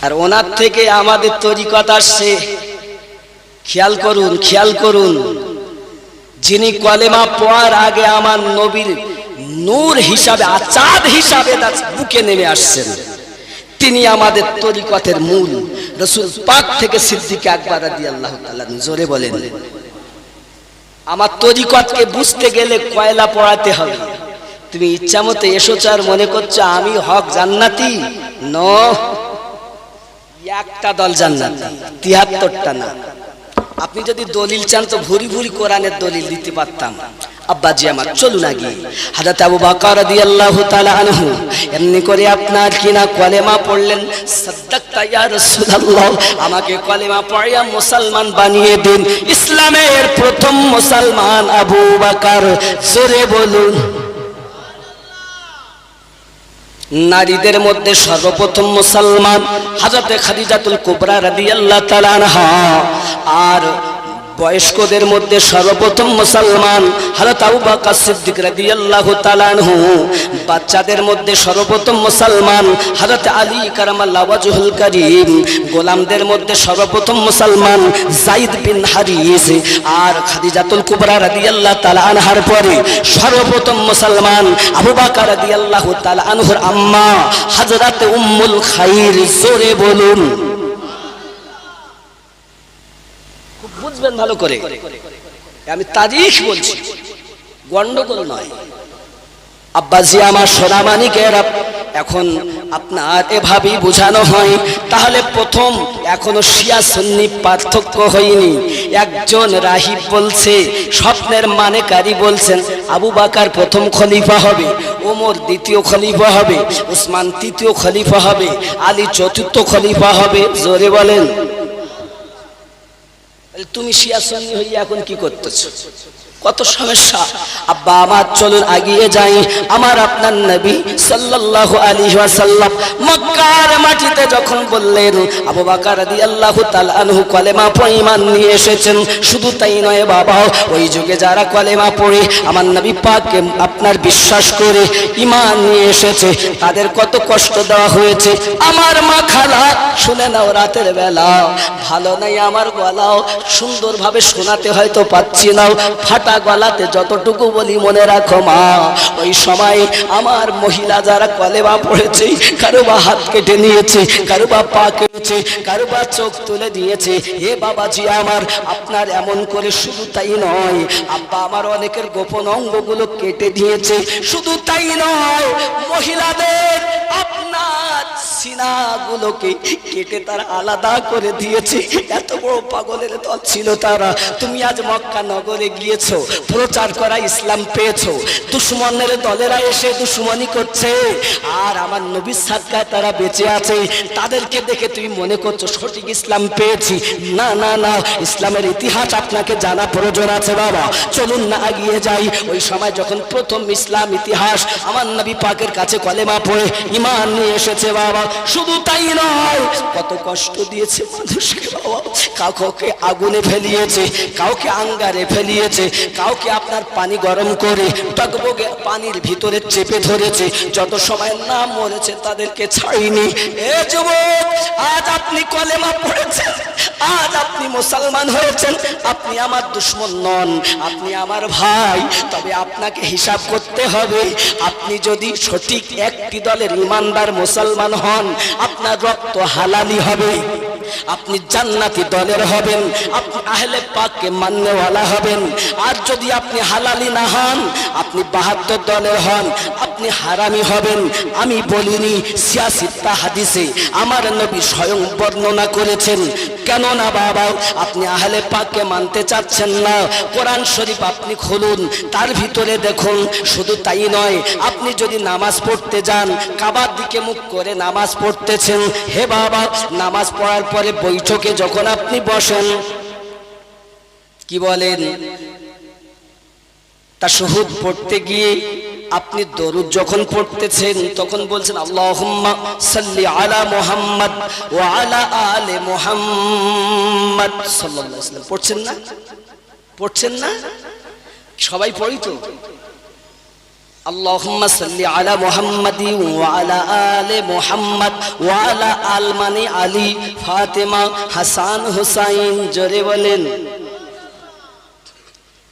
আর ওনার থেকে আমাদের তরিকত আসছে। খেয়াল করুন, খেয়াল করুন, যিনি কলেমা পড়ার আগে আমার নবীর নূর হিসাবে, চাঁদ হিসাবে বুকে নেমে আসছেন, তিনি আমাদের তরিকতের মূল। রাসূল পাক থেকে সিদ্দিক আকবর রাদিয়াল্লাহু তাআলা। জোরে বলেন। আমার তরিকতকে বুঝতে গেলে কয়লা পড়াতে হবে। তুমি ইচ্ছা মতো এসেছো আর মনে করছো আমি হক জান্নাতি, নো, একটা দল জান্নাতি, 73টা না। আপনি যদি দলিল চান তো ভুরি ভুরি কোরআনের দলিল দিতে পারতাম। আব্বাজি আমার চলুন আগে। হযরত আবু বকর রাদিয়াল্লাহু তাআলা আনহু এমনি করে আপনার কিনা কলেমা পড়লেন, সাদ্দাকতা ইয়া রাসূলুল্লাহ, আমাকে কলেমা পড়িয়া মুসলমান বানিয়ে দিন। ইসলামের প্রথম মুসলমান আবু বকর। জোরে বলুন। নারীদের মধ্যে সর্বপ্রথম মুসলমান হযরতে খাদিজাতুল কুবরা রাদিয়াল্লাহু তাআলা আনহা, আর বয়স্কদের মধ্যে সর্বপ্রথম মুসলমান হযরত আবু বকর সিদ্দিক রাদিয়াল্লাহু তাআলা আনহু, বাচ্চাদের মধ্যে সর্বপ্রথম মুসলমান হযরত আলী কারামাল্লাহু ওয়াজহুল কারীম, গোলামদের মধ্যে সর্বপ্রথম মুসলমান যায়েদ বিন হারিস, আর খাদিজাতুল কুবরা রাদিয়াল্লাহু তাআলা আনহার পরে সর্বপ্রথম মুসলমান আবু বকর রাদিয়াল্লাহু তাআলা আনহুর আম্মা হযরত উম্মুল খাইর। জোরে বলুন, বুঝবেন ভালো করে, আমি তারিখ বলছি, গন্ডগোল নয়। আব্বাজি আমার সোনামানিকেরা, এখন আপনার এভাবেই বোঝানো হয়, তাহলে প্রথম এখনো শিয়া সুন্নি পার্থক্য হয়নি। একজন রাহিব বলছে, স্বপ্নের মানেকারী বলছেন আবু বকর প্রথম খলিফা হবে, ওমর দ্বিতীয় খলিফা হবে, উসমান তৃতীয় খলিফা হবে, আলী চতুর্থ খলিফা হবে। জোরে বলেন। তুমি শিয়া সুন্নি হইয়া এখন কি করতেছো? কত সমস্যা। আব্বা আমার চলুন আগিয়ে যাই। আমার আপনার নবী সাল্লাল্লাহু আলাইহি ওয়াসাল্লাম মক্কার মাটিতে যখন বললেন আবু বকর রাদিয়াল্লাহু তাআলা আনহু কলেমা পড়ে ঈমান নিয়ে এসেছেন, শুধু তাই নয় বাবা, ওই যুগে যারা কলেমা পড়ে আমার নবী পাককে আপনার বিশ্বাস করে ঈমান নিয়ে এসেছে, তাদের কত কষ্ট দেওয়া হয়েছে। আমার মা খালা শুনে নাও, রাতের বেলা ভালো নাই আমার গলাও, সুন্দরভাবে শোনাতে হয়তো পাচ্ছি না, ফাটা গলাতে যতটুকু বলি মনে রাখো মা, ওই সময় আমার মহিলা যারা কলেমা পড়েছে, কারো বা হাত কেটে নিয়েছে, কারো বা পা কেটেছে, কারো বা চোখ তুলে দিয়েছে। হে বাবাজি আমার, আপনার এমন করে শুধু তাই নয়, আব্বা আমার অনেকের গোপন অঙ্গগুলো কেটে দিয়েছে। শুধু তাই নয়, মহিলাদের আপনার সিনাগুলোকে কেটে তারা আলাদা করে দিয়েছে। এত বড় পাগলের দল ছিল তারা। তুমি আজ মক্কা নগরে গিয়েছো, প্রচার করা ইসলাম পেয়েছো, দুশমনের দলেরা এসে দুশমনি করছে, আর আমার নবীর সাদকায় তারা বেঁচে আছে। তাদেরকে দেখে তুমি মনে করছো সঠিক ইসলাম পেয়েছি। না না না, ইসলামের ইতিহাস আপনাকে জানা প্রয়োজন আছে বাবা। চলুন না আগিয়ে যাই। ওই সময় যখন প্রথম ইসলাম ইতিহাস আমার নবী পাকের কাছে কলেমা পড়ে ঈমান নিয়ে এসেছে বাবা, শুধু তাই নয়, কত কষ্ট দিয়েছে মানুষকে বাবা। কাউকে আগুনে ফেলিয়েছে, কাউকে আঙ্গারে ফেলিয়েছে, কাউকে আপনার পানি গরম করে টকবগে পানির ভিতরে চেপে ধরেছে। যত সময় না মরেছে তাদেরকে ছাড়িনি। এ যুবক, আজ আপনি কলেমা পড়েছেন, আজ আপনি মুসলমান হয়েছেন, আপনি আমার দুশমন নন, আপনি আমার ভাই। তবে আপনাকে হিসাব করতে হবে, আপনি যদি সঠিক একটি দলের ইমানদার মুসলমান হন, আপনার রক্ত হালালি হবে, আপনি জান্নাতি দলের হবেন, আপনি আহলে পাককে মাননেওয়ালা হবেন। আর যদি আপনি হালালি না হন, আপনি 72 দলের হন, আপনি হারামি হবেন। আমি বলিনি, সিয়াসিত্তা হাদিসে আমার নবী স্বয়ং বর্ণনা করেছেন। কেন না বাবা, আপনি আহলে পাককে মানতে চাচ্ছেন না, কোরআন শরীফ আপনি খুলুন, তার ভিতরে দেখুন। শুধু তাই নয়, আপনি যদি নামাজ পড়তে যান, কাবার দিকে মুখ করে নামাজ পড়তেছেন, হে বাবা, নামাজ পড়ার পরে বৈঠকে যখন আপনি বসেন, কি বলেন, তাশাহুদ পড়তে গিয়ে আপনি দরুদ যখন পড়তেছেন, তখন বলছেন আল্লাহুম্মা সাল্লি আলা মুহাম্মদ ওয়া আলা আলি মুহাম্মদ সাল্লাল্লাহু আলাইহি ওয়াসাল্লাম। পড়ছেন না? পড়ছেন না? সবাই পড়ি তো। আল্লাহুম্মা সাল্লি আলা মুহাম্মাদি ওয়া আলা আলি মুহাম্মদ ওয়া আলা আল মানে আলী, ফাতেমা, হাসান, হুসাইন। জোরে বলেন।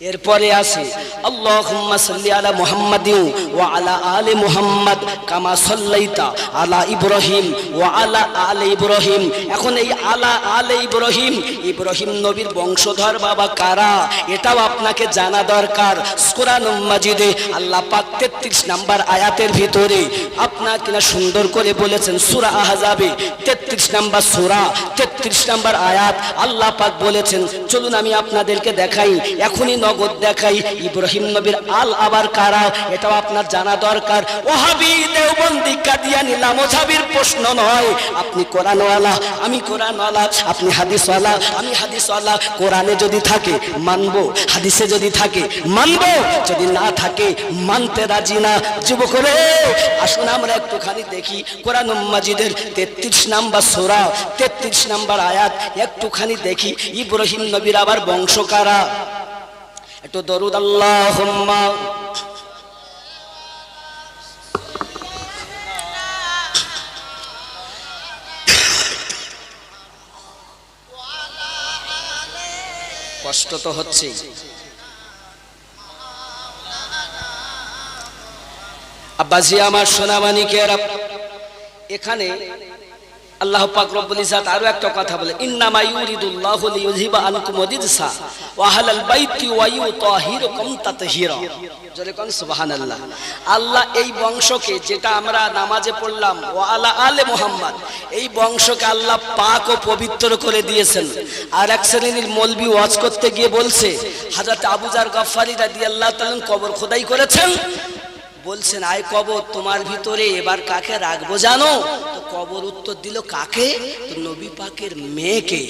এরপরে আছে আল্লাহুম্মা সাল্লি আলা মুহাম্মাদিন ওয়া আলা আলি মুহাম্মদ কামা সাল্লাইতা আলা ইব্রাহিম ওয়া আলা আলি ইব্রাহিম। এখন এই আলা আলি ইব্রাহিম, ইব্রাহিম নবীর বংশধর বাবা কারা, এটাও আপনাকে জানা দরকার। কোরআন মাজিদে আল্লাহ পাক 33 নম্বর আয়াতের ভিতরে আপনাকে না সুন্দর করে বলেছেন, সূরা আহজাবে 33 নম্বর সূরা 33 নম্বর আয়াত আল্লাহ পাক বলেছেন। চলুন আমি আপনাদেরকে দেখাই। এখনই নগদ দেখাই ইব্রাহিম নবীর আল আবার কারা, এটাও আপনার জানা দরকার। ওয়াহাবি দেওবন্দি কাদিয়ানি লামোঝাবির প্রশ্ন নয়। আপনি কোরআনওয়ালা, আমি কোরআনওয়ালা, আপনি হাদিসওয়ালা, আমি হাদিসওয়ালা। কোরআনে যদি থাকে মানবো, হাদিসে যদি থাকে মানবো, যদি না থাকে মানতে রাজি না। যুবকরে আসুন আমরা একটুখানি দেখি কোরআন মাজিদের 33 নাম্বার সূরা 33 নাম্বার আয়াত একটুখানি দেখি। ইব্রাহিম নবীর আবার বংশ কারা? একটু দরুদ আল্লাহুম্মা। কষ্ট তো হচ্ছে। আব্বাজি আমার সোনামানিকেরা, এখানে আল্লাহ পাক রব্বুল ইজ্জত আরো একটা কথা বলে, ইন্নামা ইউরিদুল্লাহু লিইউযহিবা আনকুম রিজসা ওয়া আহলাল বাইতি ওয়া ইউতাহিরুকুম তাতহীরা। জোরে কোন সুবহানাল্লাহ। আল্লাহ এই বংশকে, যেটা আমরা নামাজে পড়লাম ওয়া আলা আলে মুহাম্মদ, এই বংশকে আল্লাহ পাক ও পবিত্র করে দিয়েছেন। আর এক শ্রেণীর মৌলবি ওয়াজ করতে গিয়ে বলছে হযরত আবু যার গফফারি রাদিয়াল্লাহু তাআলা কবর খোদাই করেছেন। বলছেন আয় কবর, তোমার ভিতরে এবার কাকে রাখবো জানো? তো কবর উত্তর দিল কাকে? তো নবী পাকের মেয়েকে,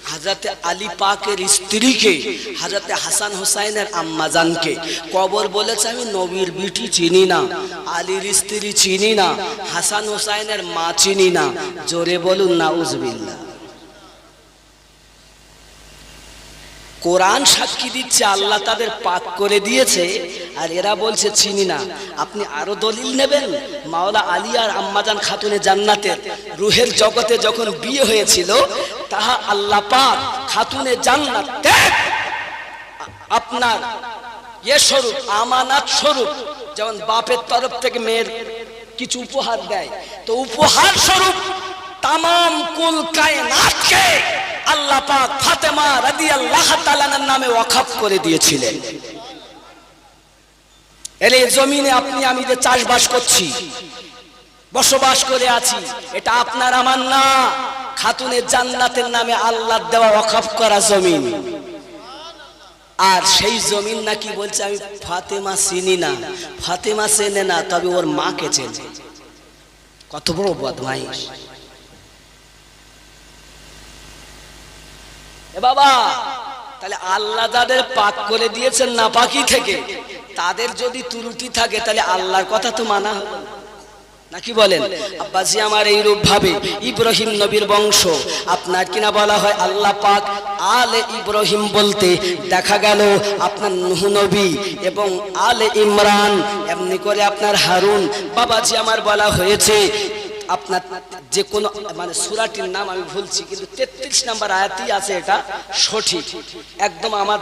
হযরতে আলী পাকের স্ত্রীকে, হযরতে হাসান হুসাইনের আম্মা জানকে। কবর বলেছে আমি নবীর বিটি চিনি না, আলীর স্ত্রী চিনি না, হাসান হুসাইনের মা চিনি না। জোরে বলুন নাউজুবিল্লাহ। কোরআন সাক্ষী দিচ্ছে আল্লাহ তাদের পাক করে দিয়েছে, আর এরা বলছে চিনি না। আপনি আরো দলিল নেবেন? মাওলা আলী আর আম্মাজান খাতুনে জান্নাতের রুহের জগতে যখন বিয়ে হয়েছিল, তাহা আল্লাহ পাক খাতুনে জান্নাতে আপনার এ স্বরূপ, আমানত স্বরূপ, যেমন বাপের তরফ থেকে মেয়ের কিছু উপহার দেয়, তো উপহার স্বরূপ তামাম কুল কায়নাতকে আল্লাহ পাক ফাতেমা রাদিয়াল্লাহু তাআলার নামে ওয়াকফ করে দিয়েছিলেন। এই জমিনে আপনি আমি যে চাষবাস করছি, বসবাস করে আছি, এটা আপনার আমার না, খাতুনে জান্নাতের নামে আল্লাহর দেওয়া ওয়াকফ করা জমিন। আর সেই জমিন নাকি বলছে আমি ফাতেমা চিনি না, ফাতেমা চেনে না, তবে ওর মাকে চেনে। কত বড় বদমাইশ বাবা! তাহলে আল্লাহ যাদের পাক করে দিয়েছেন নাপাকি থেকে, তাদের যদি ত্রুটি থাকে তাহলে আল্লাহর কথা তো মানা হবে নাকি বলেন? আব্বাজি আমার এইরূপ ভাবে ইব্রাহিম নবীর বংশ আপনার কিনা বলা হয় আল্লাহ পাক আলে ইব্রাহিম বলতে দেখা গেল আপনার নূহ নবী এবং আলে ইমরান, এমনি করে আপনার হারুন। বাবাজি আমার বলা হয়েছে আপনার যে কোনো মানে সূরাটির নাম আমি ভুলছি, কিন্তু 33 নাম্বার আয়াতই আছে, এটা সঠিক একদম, আমার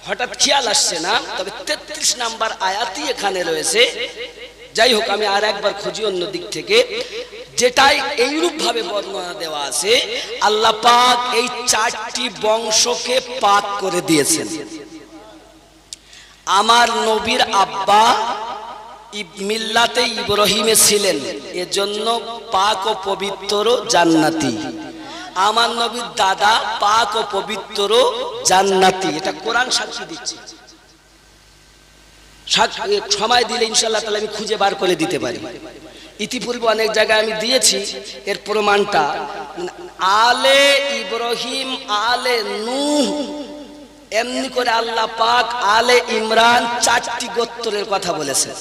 হঠাৎ খেয়াল আসছে না, তবে 33 নাম্বার আয়াতই এখানে রয়েছে। যাই হোক, আমি আর একবার খুঁজি অন্য দিক থেকে, যেটাই এইরূপ ভাবে বর্ণনা দেওয়া আছে আল্লাহ পাক এই 4টি বংশকে পাক করে দিয়েছেন। আমার নবীর আব্বা মিল্লাতে ইব্রাহিমে ছিলেন, এজন্য পাক ও পবিত্র জান্নাতি। আমার নবীর দাদা পাক ও পবিত্র জান্নাতি, এটা কোরআন সাক্ষী দিচ্ছে। সময় দিলে ইনশাআল্লাহ তাআলা আমি খুঁজে বার করে দিতে পারি। ইতিপূর্বে অনেক জায়গায় আমি দিয়েছি এর প্রমাণটা। আলে ইব্রাহিম, আলে নূহ, এমনি করে আল্লাহ পাক আলে ইমরান 4টি গোত্রের কথা বলেছেন।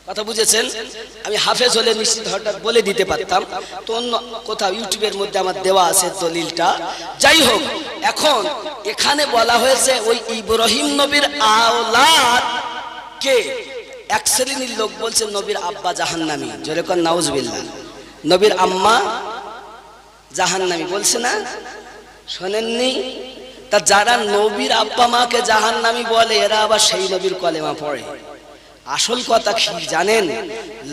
কথা বুঝেছেন? আমি হাফেজ হলে নিশ্চিত হঠাৎ বলে দিতে পারতাম, তো অন্য কোথাও ইউটিউবের মধ্যে আমার দেওয়া আছে দলিলটা। যাই হোক, এখন এখানে বলা হয়েছে ওই ইব্রাহিম নবীর আওলাদ কে। এক শ্রেণীর লোক বলছে নবীর আব্বা জাহান্নামী, জোরে কোন নাউজুবিল্লাহ। নবীর আম্মা জাহান্নামী বলছে না, শোনেননি? তা যারা নবীর আব্বা মাকে জাহান্নামী বলে, এরা আবার সেই নবীর কলেমা পড়ে। আসল কথা কি জানেন?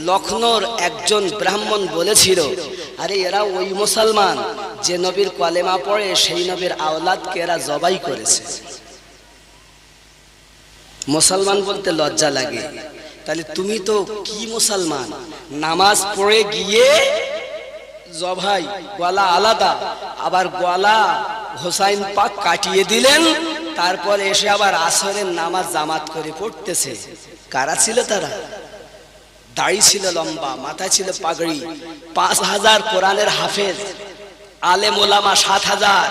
লখনৌর একজন ব্রাহ্মণ বলেছিল, আরে এরা ওই মুসলমান যে নবীর কলেমা পড়ে, সেই নবীর আওলাদকে এরা জবাই করেছে। মুসলমান বলতে লজ্জা লাগে। তাহলে তুমি তো কি মুসলমান? নামাজ পড়ে গিয়ে জবাই, গলা আলাদা, আবার গলা হোসাইন পাক কাটিয়ে দিলেন, তারপরে এসে আবার আসরের নামাজ জামাত করে পড়তেছে। কারা ছিল তারা? দাড়ি ছিল লম্বা, মাথায় ছিল পাগড়ি, 5000 কোরআনের হাফেজ, আলেম ওলামা 7000।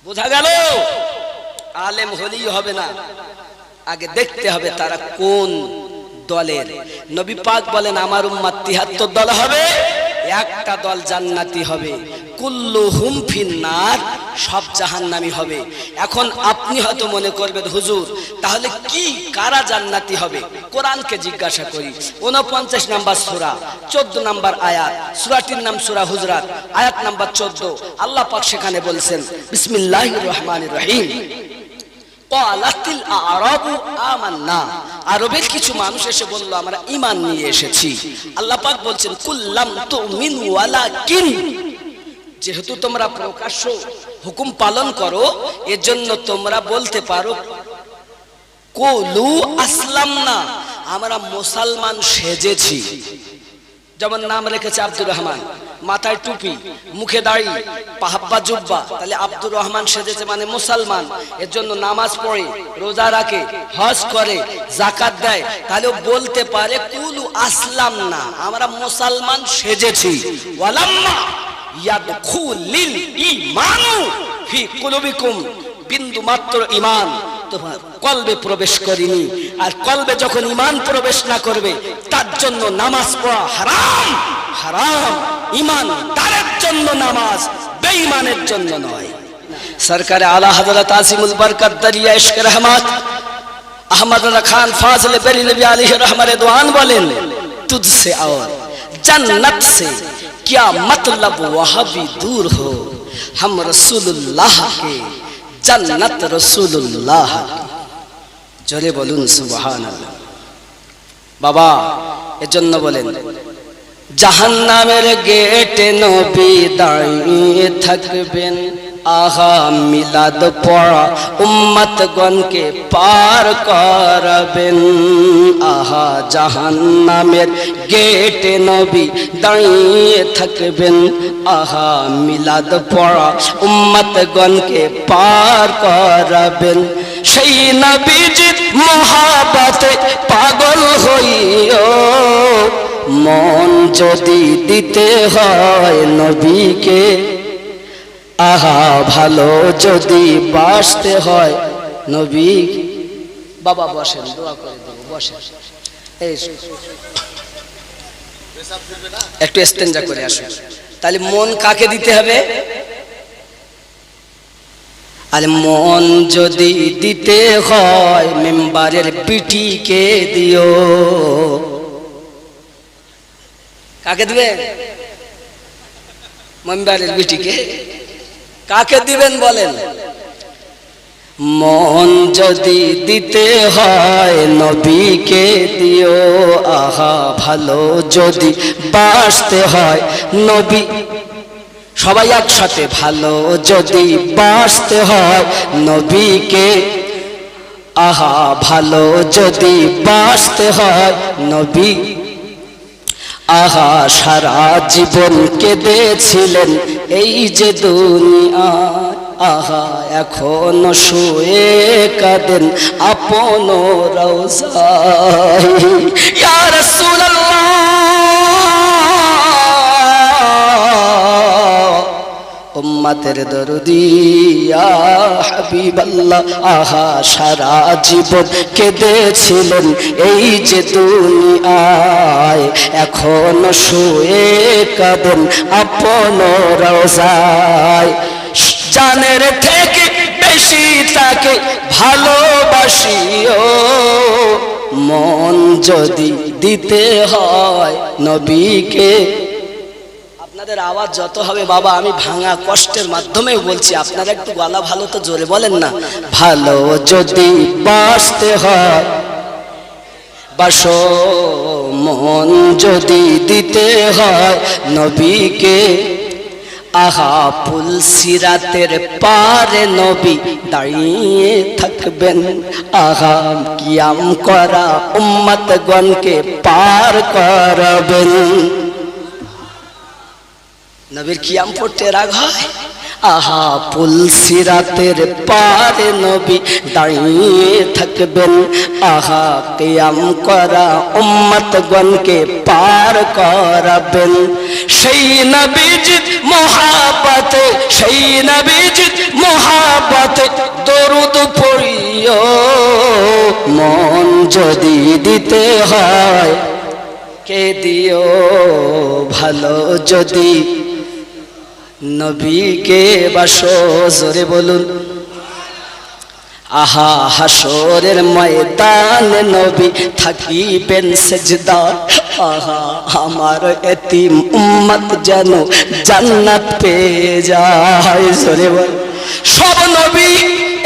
বোঝা গেল আলেম হলেই হবে না, আগে দেখতে হবে তারা কোন দলের। নবী পাক বলেন আমার উম্মত 73 দল হবে, একটা দল জান্নাতি হবে, কুল্লুহুম ফিন্নার, সব জাহান্নামী হবে। এখন আপনি হয়তো মনে করবেন হুজুর তাহলে কি কারা জান্নাতি হবে? কোরআনকে জিজ্ঞাসা করি। 49 নম্বর সূরা 14 নম্বর আয়াত, সূরাটির নাম সূরা হুজরাত, আয়াত নাম্বার 14। আল্লাহ পাক সেখানে বলছেন বিসমিল্লাহির রহমানির রহিম, ক্বালাতিল আ'রাবু আমান্না, আরবের কিছু মানুষ এসে বলল আমরা ঈমান নিয়ে এসেছি। আল্লাহ পাক বলছেন কুল্লাম তুমিন ওয়ালাকিন, যেহেতু তোমরা প্রকাশ্য হুকুম পালন করো এজন্য তোমরা বলতে পারো কুলু আসলামনা, আমরা মুসলমান সেজেছি। যেমন নাম রেখেছে আব্দুর রহমান, মাথায় টুপি, মুখে দাড়ি, পাহাব্বা জুব্বা, তাহলে আব্দুর রহমান সেজেছে মানে মুসলমান। এর জন্য নামাজ পড়ে, রোজা রাখে, হজ করে, যাকাত দেয়, তাহলে বলতে পারে কুলু আসলামনা, আমরা মুসলমান সেজেছি। ওয়ালাম্মা ইয়াদখুলিল ঈমানু ফি কুলুবিকুম, বিন্দু মাত্র ঈমান তোমার কলবে প্রবেশ করেনি, আর কলবে যখন ঈমান প্রবেশ না করবে তার জন্য নামাজ পড়া হারাম। হারাম ঈমান তারের জন্য নামাজ, বেঈমানের জন্য নয়। সরকারে আলা হযরত আসিমুল বরকত দরিয়া ইশক রহমত আহমদ খান ফাজিল বেরেলভী আলাইহি रहमत रिदवान बोलें तुझसे और जन्नत से क्या मतलब वहाँ भी दूर हो, हम रसूलुल्लाह के जन्नत रसूलुल्लाह। জোরে বলুন সুবহানাল্লাহ। বাবা এজন্য বলেন জাহান্নামের গেটে নবী দাঁড়িয়ে থাকবেন, আহা মিলাদ পড়া উম্মতগণকে পার করাবেন। আহা জাহান্নামের গেটে নবী দাঁড়িয়ে থাকবেন, আহা মিলাদ পড়া উম্মতগণকে পার করাবেন। সেই নবীজির মহাব্বতে পাগল হইও, মন যদি দিতে হয় নবীকে, আহা ভালো যদি বাসতে হয় নবী। বাবা বসেন, দোয়া করে দেব, বসেন। এই একটু ইস্তেঞ্জা করে আসুন। তাহলে মন কাকে দিতে হবে? আর মন যদি দিতে হয় মেম্বারের পিটিকে দিও। কাকে দিবেন? মেম্বারের পিটিকে। কাকে দিবেন বলেন? মন যদি দিতে হয় নবীকে দিও, আহা ভালো যদি বাসতে হয় নবী। সবাই একসাথে, ভালো যদি বাসতে হয় নবীকে, আহা ভালো যদি বাসতে হয় নবী। আহা সারা জীবন কেঁদেছিলেন এই যে দুনিয়া, আহা এখনো শুয়ে কাঁদেন আপন রওজায়। ইয়া রাসূলুল্লাহ উম্মতের দরদি ইয়া হাবিবাল্লাহ, আহা সারা জীবন কেঁদেছিলেন এই যে দুনিয়ায়, এখনো শুয়ে কাঁদেন আপন রওজায়। জানের থেকে বেশি তাকে ভালোবাসিও, মন যদি দিতে হয় নবীকে। আপনাদের আওয়াজ যত হবে বাবা আমি ভাঙা কষ্টের মাধ্যমে বলছি, আপনারা একটু গলা ভালো তো জোরে বলেন না। ভালো যদি বাসতে হয় বাসো, মন যদি দিতে হয় নবীকে, আহা পুল সিরাতের পারে নবী দাঁড়িয়ে থাকবেন, আহা কিয়াম করা উম্মতগণকে পার করাবেন। নবীর কিয়াম পড়তে রাগ হয়? আহা পুল সিরাতের পারে নবী দাঁড়িয়ে থাকবেন, আহা কিয়াম করা উম্মতগণকে পার করাবেন। সেই নবীজির মহাব্বতে, সেই নবীজির মহাব্বতে দরুদ পড়িও, মন যদি দিতে হয় কে দিও ভালো, যদি নবীকে বাসো জোরে বলুন। আহা হাসরের ময়দানে নবী থাকিবেন সেজদা, আহা আমার এতিম উম্মত যেন জান্নাত পেয়ে যায় জোরে বল। সব নবী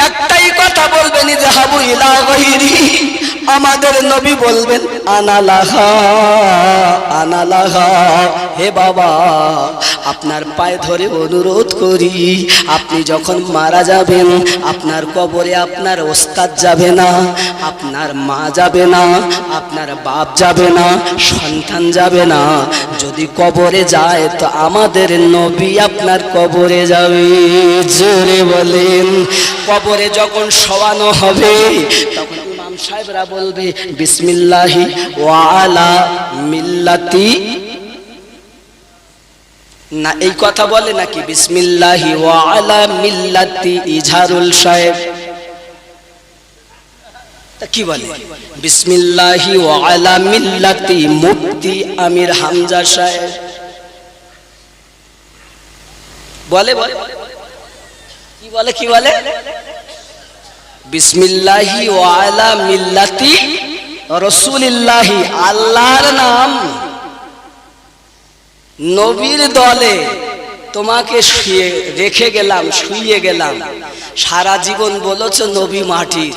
একটাই কথা বলবেন, যাহাবু ইলা গায়রি, আমাদের নবী বলবেন আনালাহা আনালাহা। হে বাবা, আপনার পায়ে ধরে অনুরোধ করি, আপনি যখন মারা যাবেন আপনার কবরে আপনার ওস্তাদ যাবে না, আপনার মা যাবে না, আপনার বাপ যাবে না, সন্তান যাবে না। যদি কবরে যায় তো আমাদের নবী আপনার কবরে যাবে জোরে বলেন। কবরে যখন শোয়ানো হবে তখন ইমাম সাহেবরা বলবে বিসমিল্লাহি ওয়া আলা মিল্লাতি, না এই কথা বলে নাকি বিসমিল্লাহি ওয়া আলা মিল্লাতি ইজহারুল সাহেব, তা কি বলে বিসমিল্লাহি ওয়া আলা মিল্লাতি মুফতি আমির হামজা সাহেব বলে বলে কি বলে কি বলে বিসমিল্লাহি ওয়া আলা মিল্লাতি রাসূলিল্লাহি, আল্লাহর নাম নবীর দলে তোমাকে শুয়ে রেখে গেলাম, শুইয়ে গেলাম। সারা জীবন বলেছো নবী মাটির,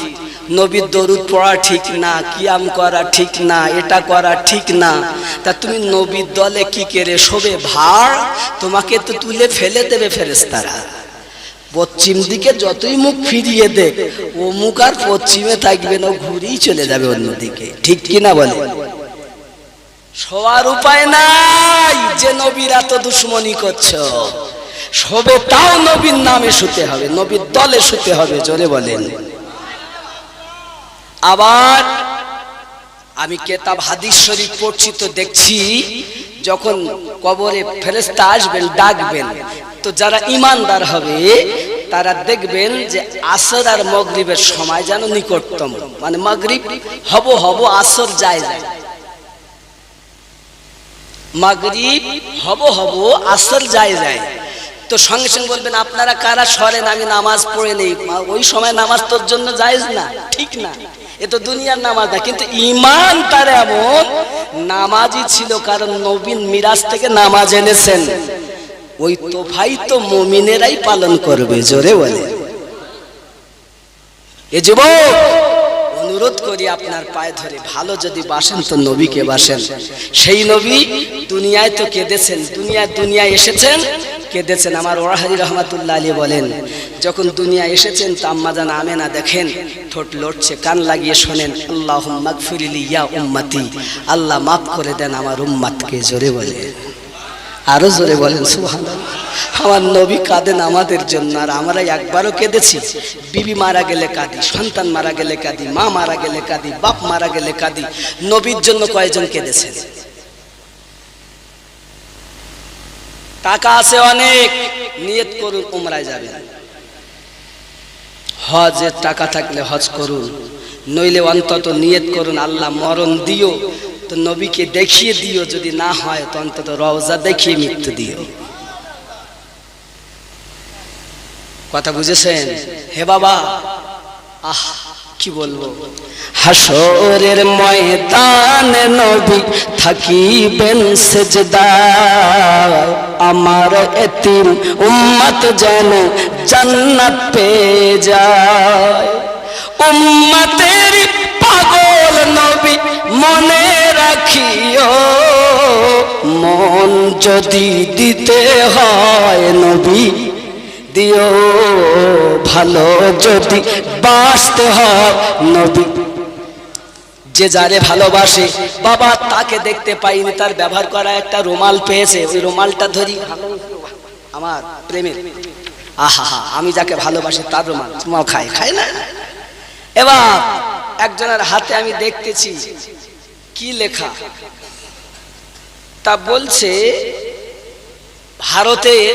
নবীর দরুদ পড়া ঠিক না, কিয়াম করা ঠিক না, এটা করা ঠিক না, তা তুমি নবীর দলে কি করে শোবে? ভাড় তোমাকে তো তুলে ফেলে দেবে ফেরেশতারা। পশ্চিম দিকে যতই মুখ ফিরিয়ে দেখ ও মুখ আর পশ্চিমে থাকবে না, ঘুরেই চলে যাবে অন্যদিকে, ঠিক কিনা বলে? শোয়ার উপায় নাই যে নবীর এত দুশ্মনী করছো, শোবে তাও নবীর নামে শুতে হবে, নবীর দলে শুতে হবে জোরে বলেন। আবার আমি কিতাব হাদিস শরীফ পড়ছি তো দেখছি যখন কবরে ফেরেশতা আসবেন ডাকবেন, তো যারা ঈমানদার হবে তারা দেখবেন যে আসর আর মাগরিবের সময় যেন নিকটতম, মানে মাগরিব হব হব আসর যায় যায়, মাগরিব হব হব আসর যায় যায়। তো সঙ্গে সঙ্গে বলবেন আপনারা কারা সরেন, আমি নামাজ পড়ে নেই। ওই সময় নামাজ তোর জন্য জায়েজ না, ঠিক না, এ তো দুনিয়ার নামাজ না। কিন্তু ঈমান তার এমন নামাজই ছিল, কারণ নবীন মিরাজ থেকে নামাজ এনেছেন, ওই তোফাই তো মুমিনেরাই পালন করবে জোরে বলে। এ যুবক অনুরোধ করি আপনার পায়ে ধরে, ভালো যদি বাসেন তো নবীকে বাসেন। সেই নবী দুনিয়ায় তো কেঁদেছেন, দুনিয়ায় এসেছেন কেঁদেছেন। আমার ওয়াহারি রহমাতুল্লাহ আলী বলেন যখন দুনিয়া এসেছেন তো আম্মাজান আমেনা দেখেন ঠোঁট লড়ছে, কান লাগিয়ে শোনেন আল্লাহুম্মা মাগফিরলি ইয়া উম্মতি, আল্লাহ মাফ করে দেন আমার উম্মতকে জোরে বলে। আরো জোরে বলেন সুবহানাল্লাহ। আমার নবী কাঁদেন আমাদের জন্য, আর আমরা একবারও কেঁদেছি? বিবি মারা গেলে কাঁদি, সন্তান মারা গেলে কাঁদি, মা মারা গেলে কাঁদি, বাপ মারা গেলে কাঁদি। নবীর জন্য কয়জন কেঁদেছেন? টাকা আছে অনেক, নিয়ত করুন উমরায় যাবেন, হজের টাকা থাকলে হজ করুন, নইলে অন্তত নিয়ত করুন আল্লাহ মরণ দিও তো নবীকে দেখিয়ে দিও, যদি না হয় তো অন্তত রওজা দেখিয়ে মৃত্যু দিও। কথা বুঝেছেন? হে বাবা, আহ কি বলবো, হাসরের ময়দানে নবী থাকিবেন সেজদায়, আমার এতিম উম্মত যেন জান্নাত পেয়ে যায়। উম্মতের পাগল নবী মনে রাখিও, মন যদি দিতে হয় নবী দিও ভালো, যদি বাঁচতে হয় নবী। যে যারে ভালোবাসে বাবা তাকে দেখতে পাইনি, তার ব্যবহার করা একটা রুমাল পেয়েছে, ওই রুমালটা ধরি আমার প্রেমের, আহা, আমি যাকে ভালোবাসি তার রুমাল চুমাও খায় না। এবার একজনের হাতে আমি দেখতেছি কি লেখা, তা বলছে ভারতের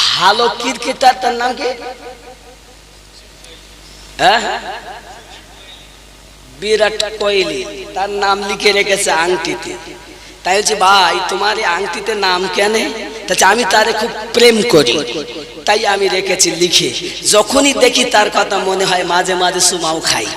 ভালো ক্রিকেটার, তার নাম কি? বিরাট কোহলি, তার নাম লিখে রেখেছে আংটিতে। তাই বলছে ভাই তোমার এই আংটিতে নাম কেন? তাই আমি তারে খুব প্রেম করি, তাই আমি রেখেছি লিখে। যখনই দেখি তার কথা মনে হয় মাঝে মাঝে সুমাও খাই।